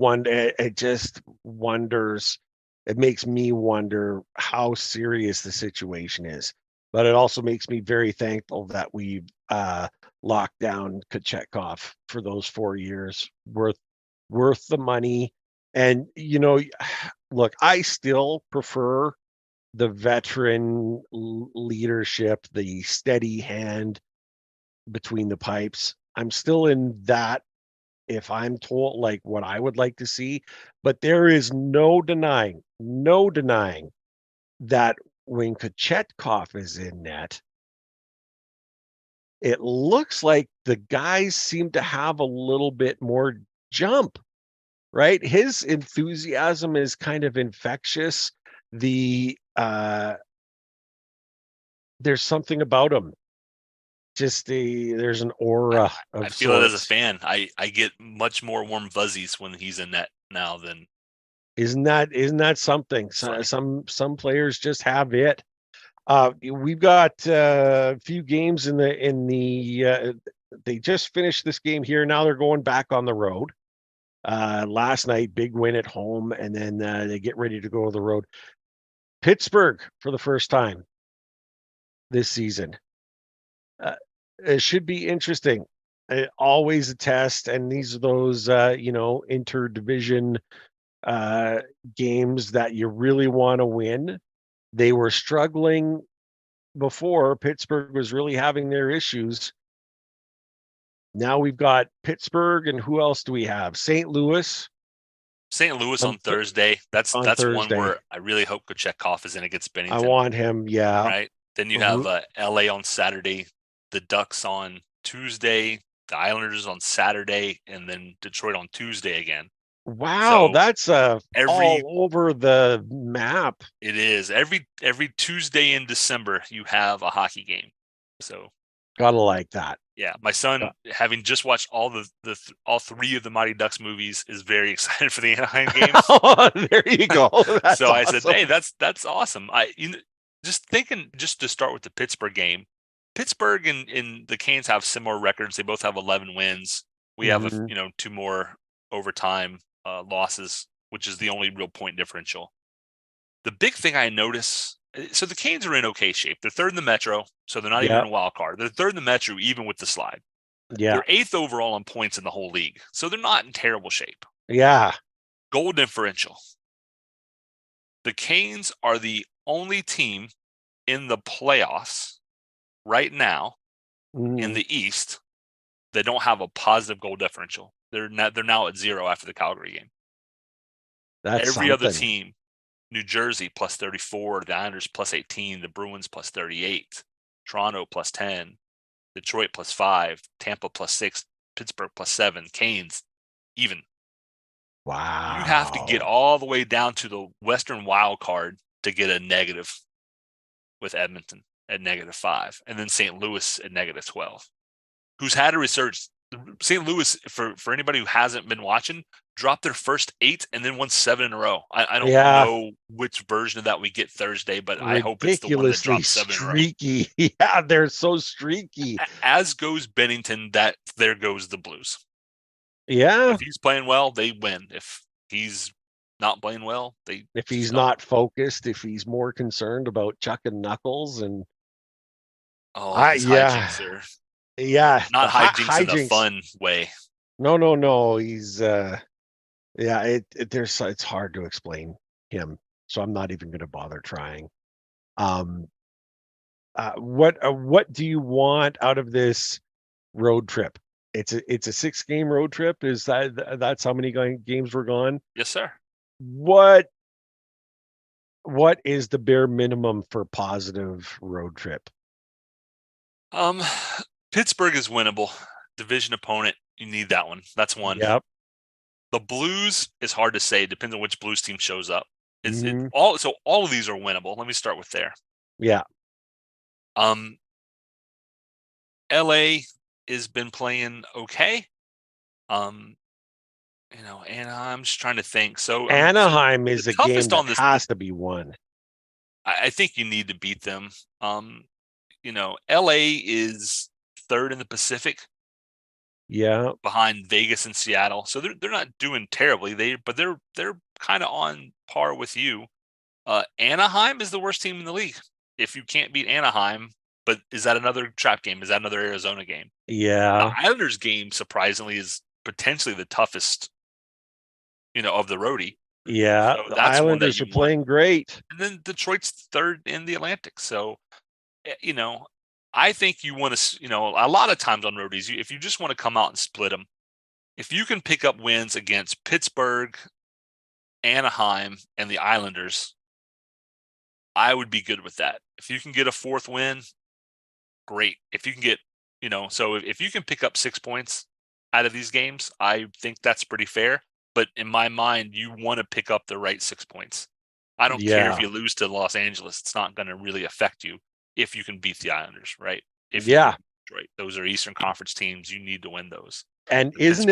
wonders. It makes me wonder how serious the situation is. But it also makes me very thankful that we've locked down Kochetkov for those 4 years, worth the money. And look, I still prefer the veteran leadership, the steady hand between the pipes. I'm still in that, if I'm told like what I would like to see, but there is no denying that when Kochetkov is in net, it looks like the guys seem to have a little bit more jump, right? His enthusiasm is kind of infectious. There's something about him. There's an aura of
I feel it as a fan. I get much more warm fuzzies when he's in net now than.
Isn't that something? Some players just have it. We've got a few games in the they just finished this game here. Now they're going back on the road. Last night, big win at home, and then they get ready to go to the road. Pittsburgh for the first time this season. It should be interesting. Always a test, and these are those interdivision games that you really want to win. They were struggling before. Pittsburgh was really having their issues. Now we've got Pittsburgh, and who else do we have? St. Louis
on Thursday. That's
Thursday.
One where I really hope Kochetkov is in against Bennington.
I want him, yeah.
Right. Then you have LA on Saturday, the Ducks on Tuesday, the Islanders on Saturday, and then Detroit on Tuesday again.
Wow, so that's all over the map.
It is. Every Tuesday in December, you have a hockey game. So
gotta like that.
Yeah, my son, having just watched all all 3 of the Mighty Ducks movies, is very excited for the Anaheim games.
Oh, there you go. That's
so
awesome.
I said, "Hey, that's awesome." Just to start with the Pittsburgh game. Pittsburgh and the Canes have similar records. They both have 11 wins. We have, 2 more overtime losses, which is the only real point differential. The big thing I notice, so the Canes are in okay shape. They're third in the Metro, so they're not even in a wild card. They're third in the Metro, even with the slide.
Yeah.
They're 8th overall on points in the whole league, so they're not in terrible shape.
Yeah.
Goal differential. The Canes are the only team in the playoffs right now in the East that don't have a positive goal differential. They're now at 0 after the Calgary game.
That's
Every other
something.
team, New Jersey plus 34, the Islanders plus 18, the Bruins plus 38, Toronto plus 10, Detroit plus 5, Tampa plus 6, Pittsburgh plus 7, Canes even.
Wow.
You have to get all the way down to the Western wild card to get a negative with Edmonton at -5, and then St. Louis at -12, who's had a resurgence. St. Louis, for anybody who hasn't been watching, dropped their first 8 and then won 7 in a row. I don't know which version of that we get Thursday, but I hope it's the one that drops 7 in a row.
Streaky. Yeah, they're so streaky.
As goes Bennington, there goes the Blues.
Yeah.
If he's playing well, they win. If he's not playing well,
if he's not focused, if he's more concerned about chucking knuckles and
hijinks are not hijinks in a fun way.
No. He's it's hard to explain him, so I'm not even going to bother trying. What do you want out of this road trip? It's a 6-game road trip. Is that's how many games we're gone?
Yes, sir.
What is the bare minimum for positive road trip?
Pittsburgh is winnable. Division opponent, you need that one. That's one.
Yep.
The Blues is hard to say. Depends on which Blues team shows up. All of these are winnable. Let me start with there.
Yeah.
LA has been playing okay. And I'm just trying to think. So
Anaheim is a game that has to be won.
I think you need to beat them. LA is third in the Pacific.
Yeah.
Behind Vegas and Seattle. So they're not doing terribly. They're kind of on par with you. Anaheim is the worst team in the league. If you can't beat Anaheim, but is that another trap game? Is that another Arizona game?
Yeah.
The Islanders game, surprisingly, is potentially the toughest, of the roadie.
Yeah.
So
the Islanders are playing great.
And then Detroit's third in the Atlantic. So, I think you want to, a lot of times on roadies, if you just want to come out and split them, if you can pick up wins against Pittsburgh, Anaheim, and the Islanders, I would be good with that. If you can get a 4th win, great. If you can get, so if you can pick up 6 points out of these games, I think that's pretty fair. But in my mind, you want to pick up the right 6 points. I don't care if you lose to Los Angeles. It's not going to really affect you if you can beat the Islanders, right? Detroit. Those are Eastern Conference teams. You need to win those.
And isn't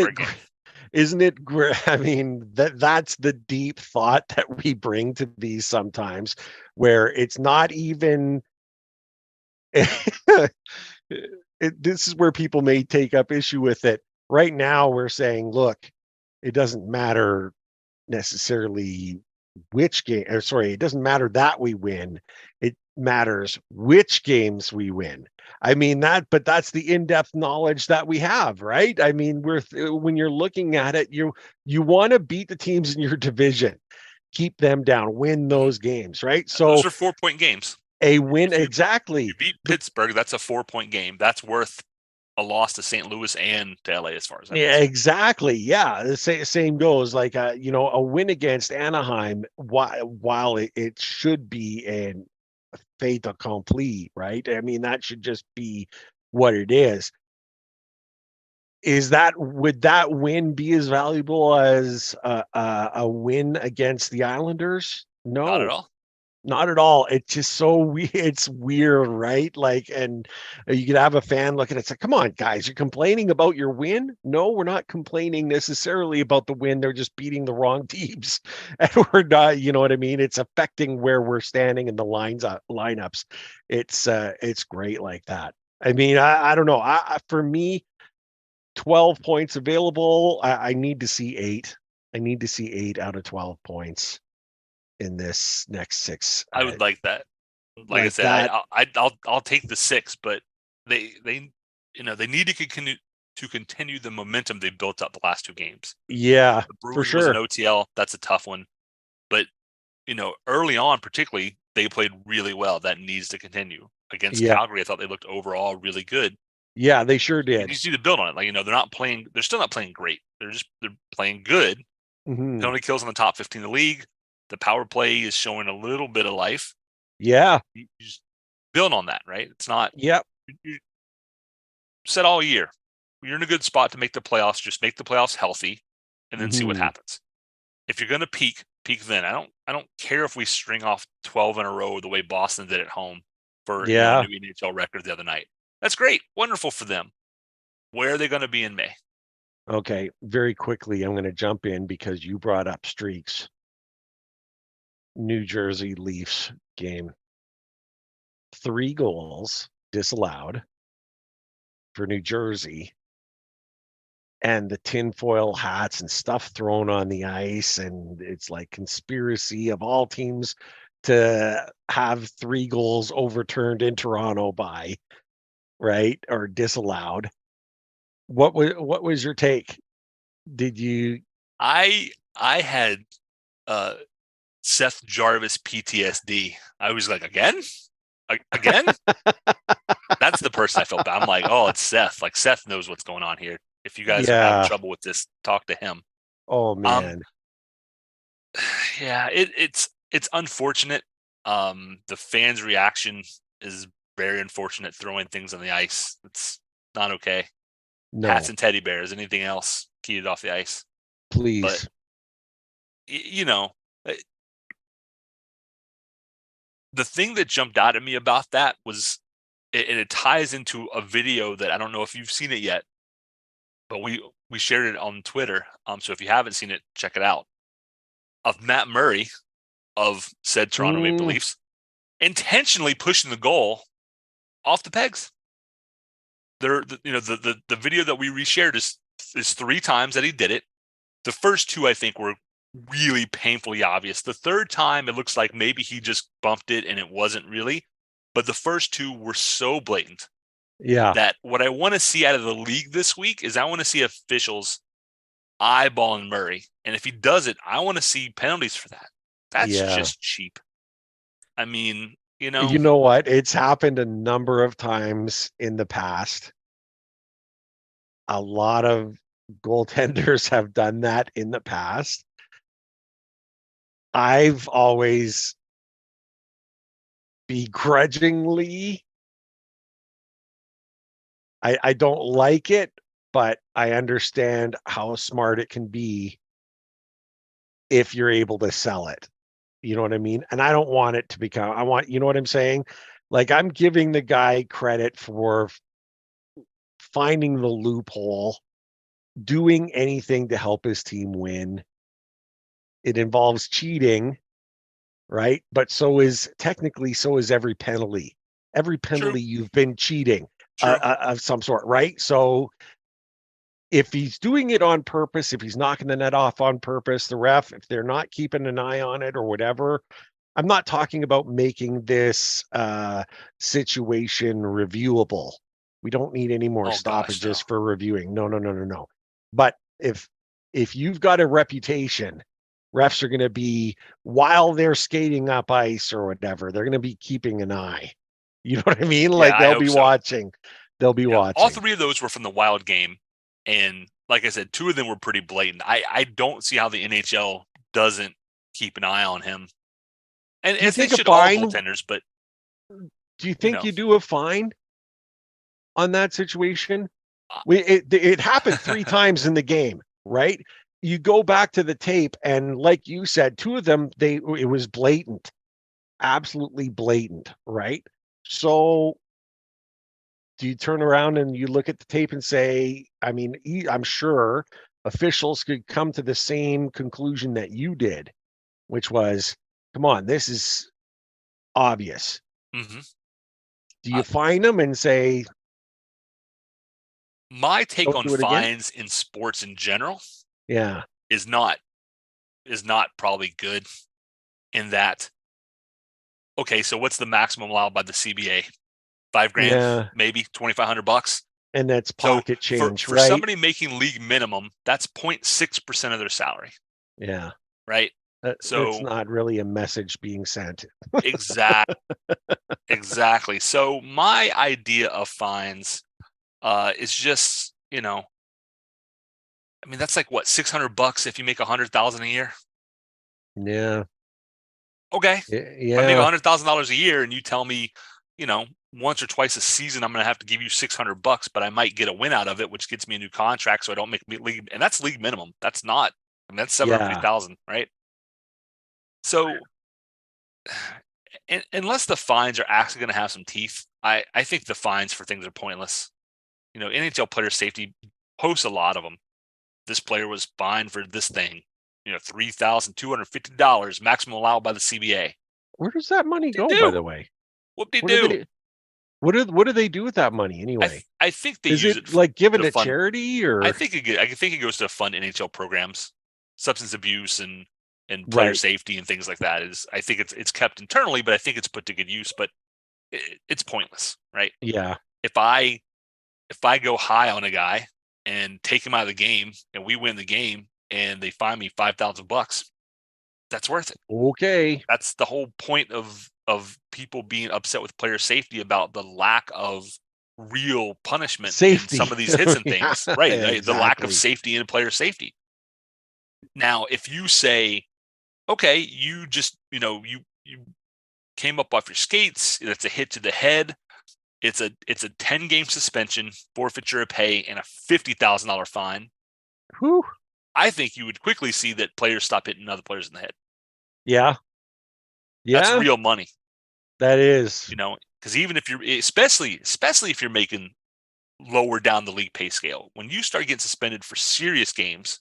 it great? I mean, that's the deep thought that we bring to these sometimes, where it's not even this is where people may take up issue with it. Right now, we're saying, look, it doesn't matter necessarily which game, it doesn't matter that we win. It matters which games we win. I mean but that's the in-depth knowledge that we have, right? I mean, when you're looking at it, you want to beat the teams in your division, keep them down, win those games, right? So
those are 4-point games.
A win, exactly.
You beat Pittsburgh, that's a 4-point game. That's worth a loss to St. Louis and to LA, as far as
exactly. Yeah, the same goes. Like a win against Anaheim, while it should be an fait accompli, right? I mean, that should just be what it is. Would that win be as valuable as a win against the Islanders? No,
not at all.
Not at all. It's just so weird. It's weird, right? Like, and you could have a fan look at it and say, come on, guys, you're complaining about your win? No, we're not complaining necessarily about the win. They're just beating the wrong teams. And we're not, you know what I mean? It's affecting where we're standing in the lineups. It's great like that. I mean, I don't know. For me, 12 points available. I need to see 8. I need to see 8 out of 12 points in this next 6.
I would like that. Like I
Like
said,
that.
I'll take the 6, but they they need to continue the momentum they built up the last 2 games.
Yeah,
The
for
Bruins was an
sure.
OTL. That's a tough one. But, early on, particularly, they played really well. That needs to continue. Against
Yeah.
Calgary, I thought they looked overall really good.
Yeah, they sure
You
did.
just need to build on it. Like, they're still not playing great. They're playing good.
Mhm.
Penalty kills in the top 15 of the league. The power play is showing a little bit of life.
Yeah.
You just build on that, right? It's not.
Yep.
You said all year, you're in a good spot to make the playoffs. Just make the playoffs healthy, and then see what
Mhm.
happens. If you're going to peak then. I don't care if we string off 12 in a row the way Boston did at home for a
Yeah.
new NHL record the other night. That's great, wonderful for them. Where are they going to be in May?
Okay, very quickly, I'm going to jump in because you brought up streaks. New Jersey Leafs game. 3 goals disallowed for New Jersey. And the tinfoil hats and stuff thrown on the ice. And it's like conspiracy of all teams to have 3 goals overturned in Toronto by, right? Or disallowed. What was your take? Did you
I had Seth Jarvis PTSD. I was like, again? Again? That's the person I felt bad. I'm like, oh, it's Seth. Like, Seth knows what's going on here. If you guys are having
Yeah.
trouble with this, talk to him.
Oh man.
Yeah, it's unfortunate. The fans' reaction is very unfortunate. Throwing things on the ice, it's not okay.
No,
Hats and teddy bears, anything else, keep it off the ice. But
please.
The thing that jumped out at me about that was, it ties into a video that I don't know if you've seen it yet, but we shared it on Twitter. So if you haven't seen it, check it out. Of Matt Murray of said Toronto Maple Leafs intentionally pushing the goal off the pegs. The video that we reshared is 3 times that he did it. The first 2 I think were really painfully obvious. The third time it looks like maybe he just bumped it and it wasn't really, but the first 2 were so blatant.
Yeah.
That what I want to see out of the league this week is I want to see officials eyeballing Murray, and if he does it, I want to see penalties for that. That's just cheap. I mean,
You know what? It's happened a number of times in the past. A lot of goaltenders have done that in the past. I've always begrudgingly, I don't like it, but I understand how smart it can be if you're able to sell it. You know what I mean? And I don't want it to become, you know what I'm saying? Like, I'm giving the guy credit for finding the loophole, doing anything to help his team win. It involves cheating, right? But so is every penalty. Every penalty you've been cheating of some sort, right? So if he's doing it on purpose, if he's knocking the net off on purpose, the ref, if they're not keeping an eye on it or whatever, I'm not talking about making this situation reviewable. We don't need any more stoppages for reviewing. No. But if you've got a reputation, refs are going to be, while they're skating up ice or whatever, they're going to be keeping an eye. You know what I mean? Like, they'll be watching. They'll be watching.
All 3 of those were from the Wild game. And like I said, 2 of them were pretty blatant. I don't see how the NHL doesn't keep an eye on him. And as they should, all goaltenders, but
do you think you do a fine on that situation? It happened 3 times in the game, right? You go back to the tape, and like you said, 2 of them, it was blatant, absolutely blatant, right? So do you turn around and you look at the tape and say, I mean, I'm sure officials could come to the same conclusion that you did, which was, come on, this is obvious.
Mm-hmm.
Do you fine them and say,
My take
Don't
on
do it again?
fines in sports in general
Yeah.
is not probably good in that. Okay, so what's the maximum allowed by the CBA? $5,000,
Yeah.
maybe $2,500.
And that's pocket change,
for
right?
somebody making league minimum, that's 0.6% of their salary,
Yeah.
right?
That's
So
not really a message being sent.
exactly. So my idea of fines is just, I mean, that's like what, $600 if you make $100,000 a year.
Yeah.
Okay.
Yeah.
If I make $100,000 a year and you tell me, once or twice a season, I'm going to have to give you $600, but I might get a win out of it, which gets me a new contract. So I don't make league, and that's league minimum. That's not, that's 750,000, right? So unless the fines are actually going to have some teeth, I think the fines for things are pointless. NHL player safety posts a lot of them. This player was fined for this thing, $3,250 maximum allowed by the CBA.
Where does that money go, by the way?
What they do?
What do they do with that money anyway?
I think they
use
it
it like given
to
to
fund,
charity, or
I think it goes to fund NHL programs, substance abuse and player safety and things like that. I think it's kept internally, but I think it's put to good use. But it's pointless, right?
Yeah.
If I go high on a guy and take him out of the game and we win the game and they fine me $5,000, that's worth it.
Okay.
That's the whole point of people being upset with player safety about the lack of real punishment in some of these hits and things, right? Exactly. The lack of safety in player safety. Now, if you say, okay, you just, you came up off your skates, it's a hit to the head, it's a 10-game suspension, forfeiture of pay, and a $50,000 fine.
Whew.
I think you would quickly see that players stop hitting other players in the head.
Yeah.
That's real money.
That is.
Because even if you're, especially if you're making lower down the league pay scale, when you start getting suspended for serious games,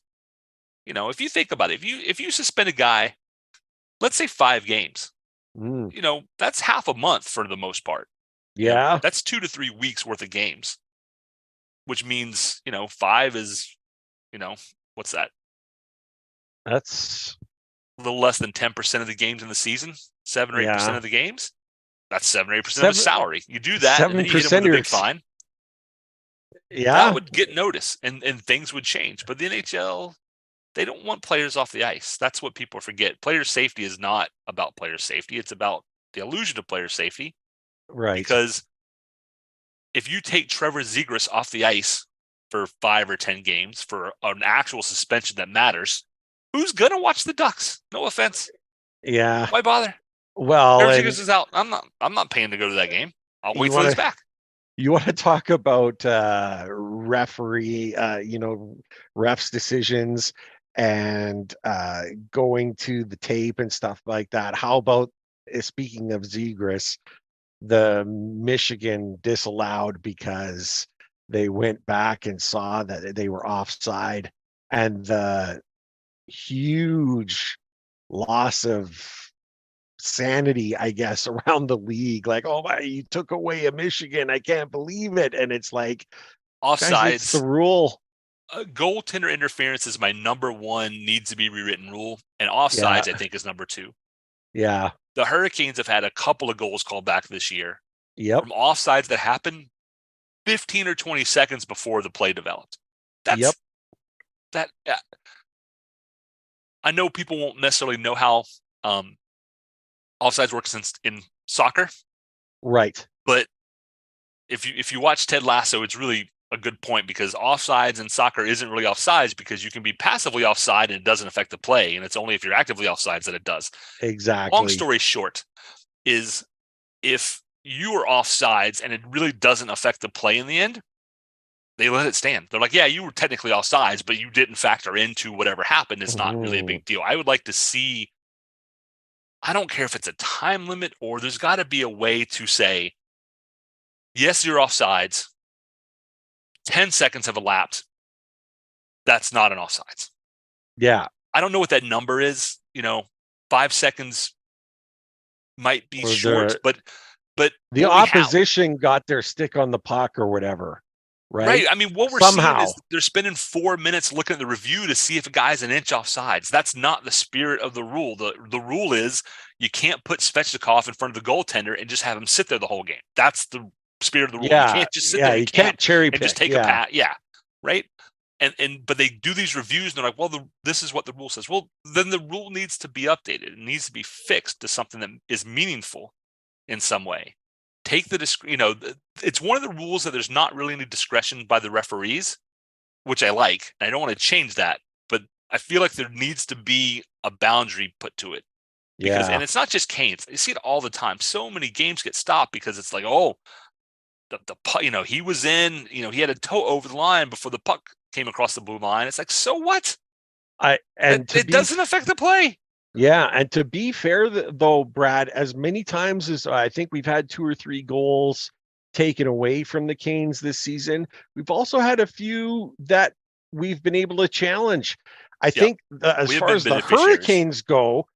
if you think about it, if you suspend a guy, let's say 5 games, that's half a month for the most part.
Yeah.
That's 2 to 3 weeks worth of games, which means, 5 is, what's that?
That's
a little less than 10% of the games in the season, 7 or 8% of the games. That's 7 or 8% of his salary. You do that, and then you hit him with a big fine.
Yeah.
That would get notice, and things would change. But the NHL, they don't want players off the ice. That's what people forget. Player safety is not about player safety. It's about the illusion of player safety.
Right.
Because if you take Trevor Zegras off the ice for 5 or 10 games for an actual suspension that matters, who's going to watch the Ducks? No offense.
Yeah.
Why bother?
Well,
Trevor Zegras is out. I'm not paying to go to that game. I'll wait till he's back.
You want to talk about referee, refs' decisions and going to the tape and stuff like that. How about, speaking of Zegras, the Michigan disallowed because they went back and saw that they were offside, and the huge loss of sanity, I guess, around the league. Like, oh my, you took away a Michigan, I can't believe it. And it's like,
offsides,
guys, it's the rule.
Goaltender interference is my number one needs to be rewritten rule, and offsides I think is number 2.
Yeah.
The Hurricanes have had a couple of goals called back this year.
Yep.
From offsides that happened 15 or 20 seconds before the play developed. That's that. I know people won't necessarily know how offsides works in soccer,
right?
But if you watch Ted Lasso, it's really a good point, because offsides in soccer isn't really offsides, because you can be passively offside and it doesn't affect the play, and it's only if you're actively offsides that it does.
Exactly.
Long story short is, if you are offsides and it really doesn't affect the play in the end, they let it stand. They're like, yeah, you were technically offsides, but you didn't factor into whatever happened. It's not really a big deal. I would like to see, I don't care if it's a time limit, or there's got to be a way to say, yes, you're offsides. 10 seconds have elapsed. That's not an offsides.
Yeah.
I don't know what that number is. 5 seconds might be short, but
the opposition got their stick on the puck or whatever. right?
I mean, what we're
Somehow.
seeing is they're spending 4 minutes looking at the review to see if a guy's an inch off sides. That's not the spirit of the rule. The rule is you can't put Svechnikov in front of the goaltender and just have him sit there the whole game. That's the spirit of the rule.
Yeah,
you can't just sit there.
you can't cherry
and
pick.
just take a pat. Yeah, right. But they do these reviews and they're like, well, this is what the rule says. Well, then the rule needs to be updated. It needs to be fixed to something that is meaningful in some way. Take the it's one of the rules that there's not really any discretion by the referees, which I like. And I don't want to change that, but I feel like there needs to be a boundary put to it. And it's not just Canes. You see it all the time. So many games get stopped because it's like, oh, the puck, he was in, he had a toe over the line before the puck came across the blue line. It's like, so what? It doesn't affect the play.
Yeah, and to be fair, though, Brad, as many times as I think we've had 2 or 3 goals taken away from the Canes this season, we've also had a few that we've been able to challenge. I think as far as the Hurricanes go,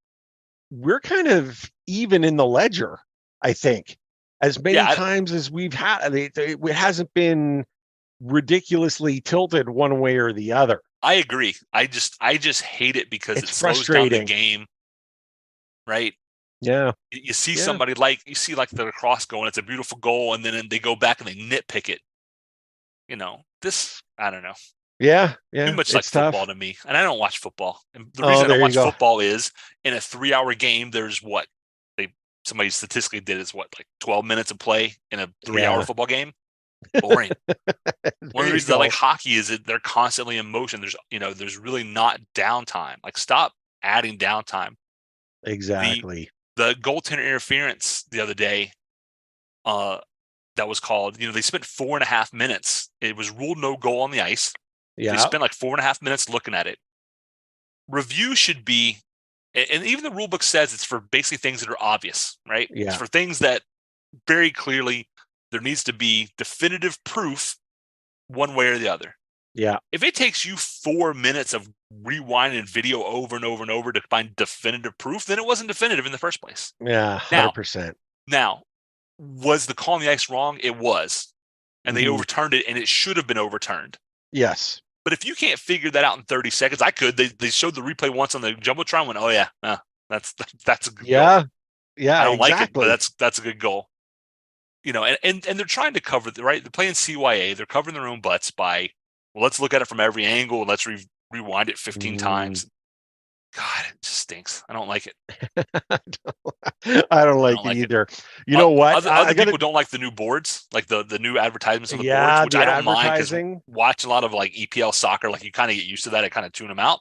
we're kind of even in the ledger, I think. As many times as we've had, it hasn't been ridiculously tilted one way or the other.
I agree. I just hate it because it slows down the game, right?
Yeah.
You see somebody like the lacrosse goal, and it's a beautiful goal, and then they go back and they nitpick it. This, I don't know.
Yeah.
Too much like football to me, and I don't watch football. And the
reason
I don't watch football is in a 3-hour game. There's somebody statistically did is like 12 minutes of play in a 3-hour football game. Boring. One of the reasons I like hockey is that they're constantly in motion. There's really not downtime. Like, stop adding downtime.
Exactly.
The goaltender interference the other day, that was called. They spent 4.5 minutes. It was ruled no goal on the ice. Yeah. They spent like 4.5 minutes looking at it. Review should be, and even the rule book says it's for basically things that are obvious, right?
Yeah.
It's for things that very clearly there needs to be definitive proof one way or the other.
Yeah.
If it takes you 4 minutes of rewinding video over and over and over to find definitive proof, then it wasn't definitive in the first place.
Yeah, 100%.
Now, was the call on the ice wrong? It was. And they overturned it, and it should have been overturned.
Yes.
But if you can't figure that out in 30 seconds, I could. They showed the replay once on the Jumbotron. Went, oh yeah, that's a good goal.
Yeah,
I don't like it, but that's a good goal. And they're trying to cover right. They're playing CYA. They're covering their own butts by, well, let's look at it from every angle and let's rewind it 15 times. God, it just stinks. I don't like it.
I don't like it either. You know what?
Other people don't like the new boards, like the new advertisements on the boards, which I don't mind because watch a lot of like EPL soccer, like you kind of get used to that. I kind of tune them out.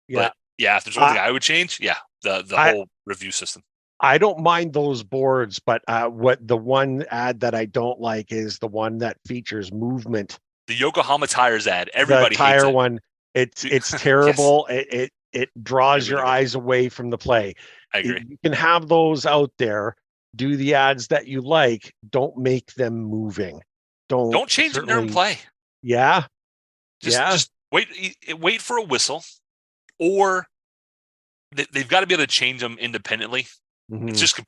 Yeah.
But if there's one thing I would change, the whole review system.
I don't mind those boards, but what the one ad that I don't like is the one that features movement.
The Yokohama tires ad. Everybody
the tire
hates it.
One. It's terrible. Yes. It draws your eyes away from the play.
I agree.
You can have those out there. Do the ads that you like. Don't make them moving.
Don't change it during play.
Yeah.
Just wait for a whistle, or they've got to be able to change them independently. Mm-hmm. It's just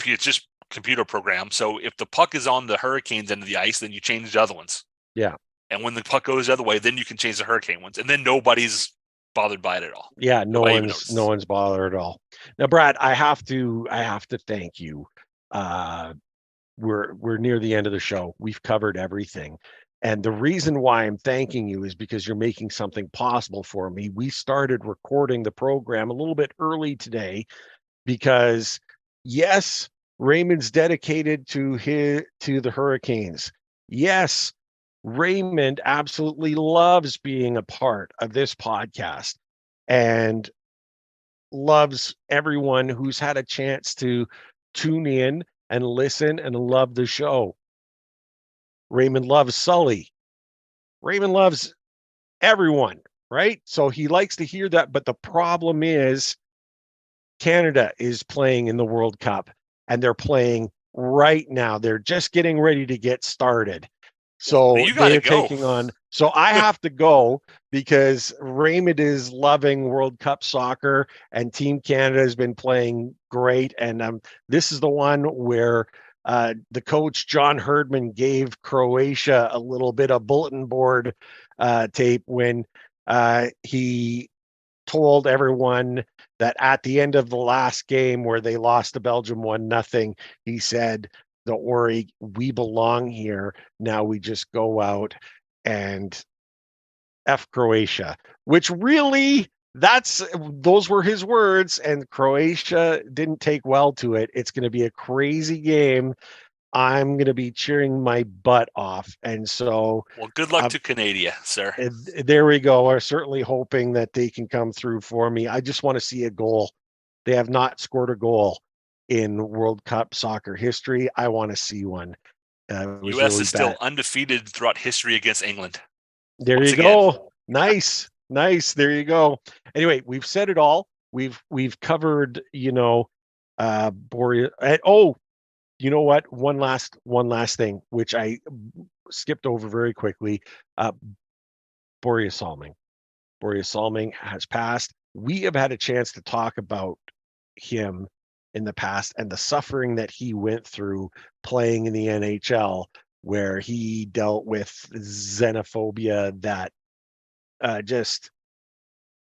computer program. So if the puck is on the Hurricanes end of the ice, then you change the other ones.
Yeah.
And when the puck goes the other way, then you can change the Hurricane ones, and then nobody's bothered by it at all.
Yeah, no one's bothered at all. Now, Brad, I have to thank you. We're near the end of the show. We've covered everything. And the reason why I'm thanking you is because you're making something possible for me. We started recording the program a little bit early today because, yes, Raymond's dedicated to the Hurricanes. Yes, Raymond absolutely loves being a part of this podcast and loves everyone who's had a chance to tune in and listen and love the show. Raymond loves Sully. Raymond loves everyone, right? So he likes to hear that. But the problem is Canada is playing in the World Cup, and they're playing right now. They're just getting ready to get started. So they're taking on. So I have to go because Raymond is loving World Cup soccer and Team Canada has been playing great. And this is the one where The coach, John Herdman, gave Croatia a little bit of bulletin board tape when he told everyone that at the end of the last game where they lost to Belgium 1-0, he said, "Don't worry, we belong here. Now we just go out and F Croatia," which really, those were his words, and Croatia didn't take well to it. It's going to be a crazy game. I'm going to be cheering my butt off. And so,
well, good luck to Canadia, sir.
There we go. We're certainly hoping that they can come through for me. I just want to see a goal. They have not scored a goal in World Cup soccer history. I want to see one.
U.S.
really
is still undefeated throughout history against England.
There you go. Nice. There you go. Anyway, we've said it all. We've covered, Börje. Oh, you know what? One last thing, which I skipped over very quickly. Börje Salming. Börje Salming has passed. We have had a chance to talk about him in the past and the suffering that he went through playing in the NHL, where he dealt with xenophobia that just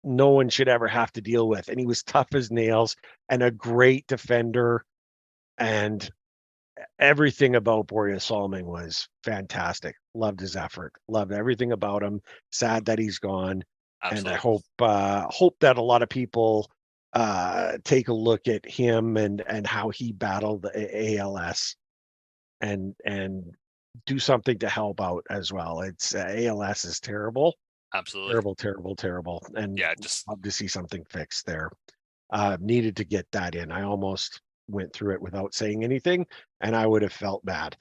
no one should ever have to deal with. And he was tough as nails and a great defender. And everything about Börje Salming was fantastic. Loved his effort. Loved everything about him. Sad that he's gone.
Absolutely.
And I hope that a lot of people take a look at him and how he battled the ALS and do something to help out as well. It's ALS is terrible.
Absolutely.
Terrible. And
yeah, just
love to see something fixed there. Needed to get that in. I almost went through it without saying anything, and I would have felt bad.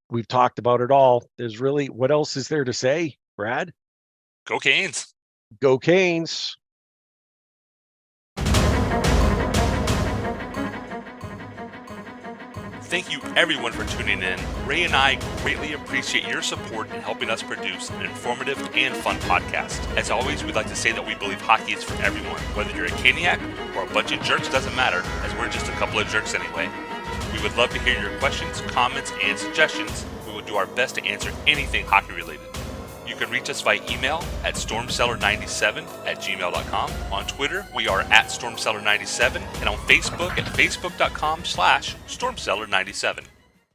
We've talked about it all. There's really, what else is there to say, Brad?
Go Canes.
Go Canes.
Thank you everyone for tuning in. Ray and I greatly appreciate your support in helping us produce an informative and fun podcast. As always, we'd like to say that we believe hockey is for everyone. Whether you're a Caniac or a bunch of jerks, doesn't matter, as we're just a couple of jerks anyway. We would love to hear your questions, comments, and suggestions. We will do our best to answer anything hockey related. You can reach us via email at stormcellar97@gmail.com. On Twitter, we are at stormcellar97, and on Facebook at facebook.com/stormcellar97.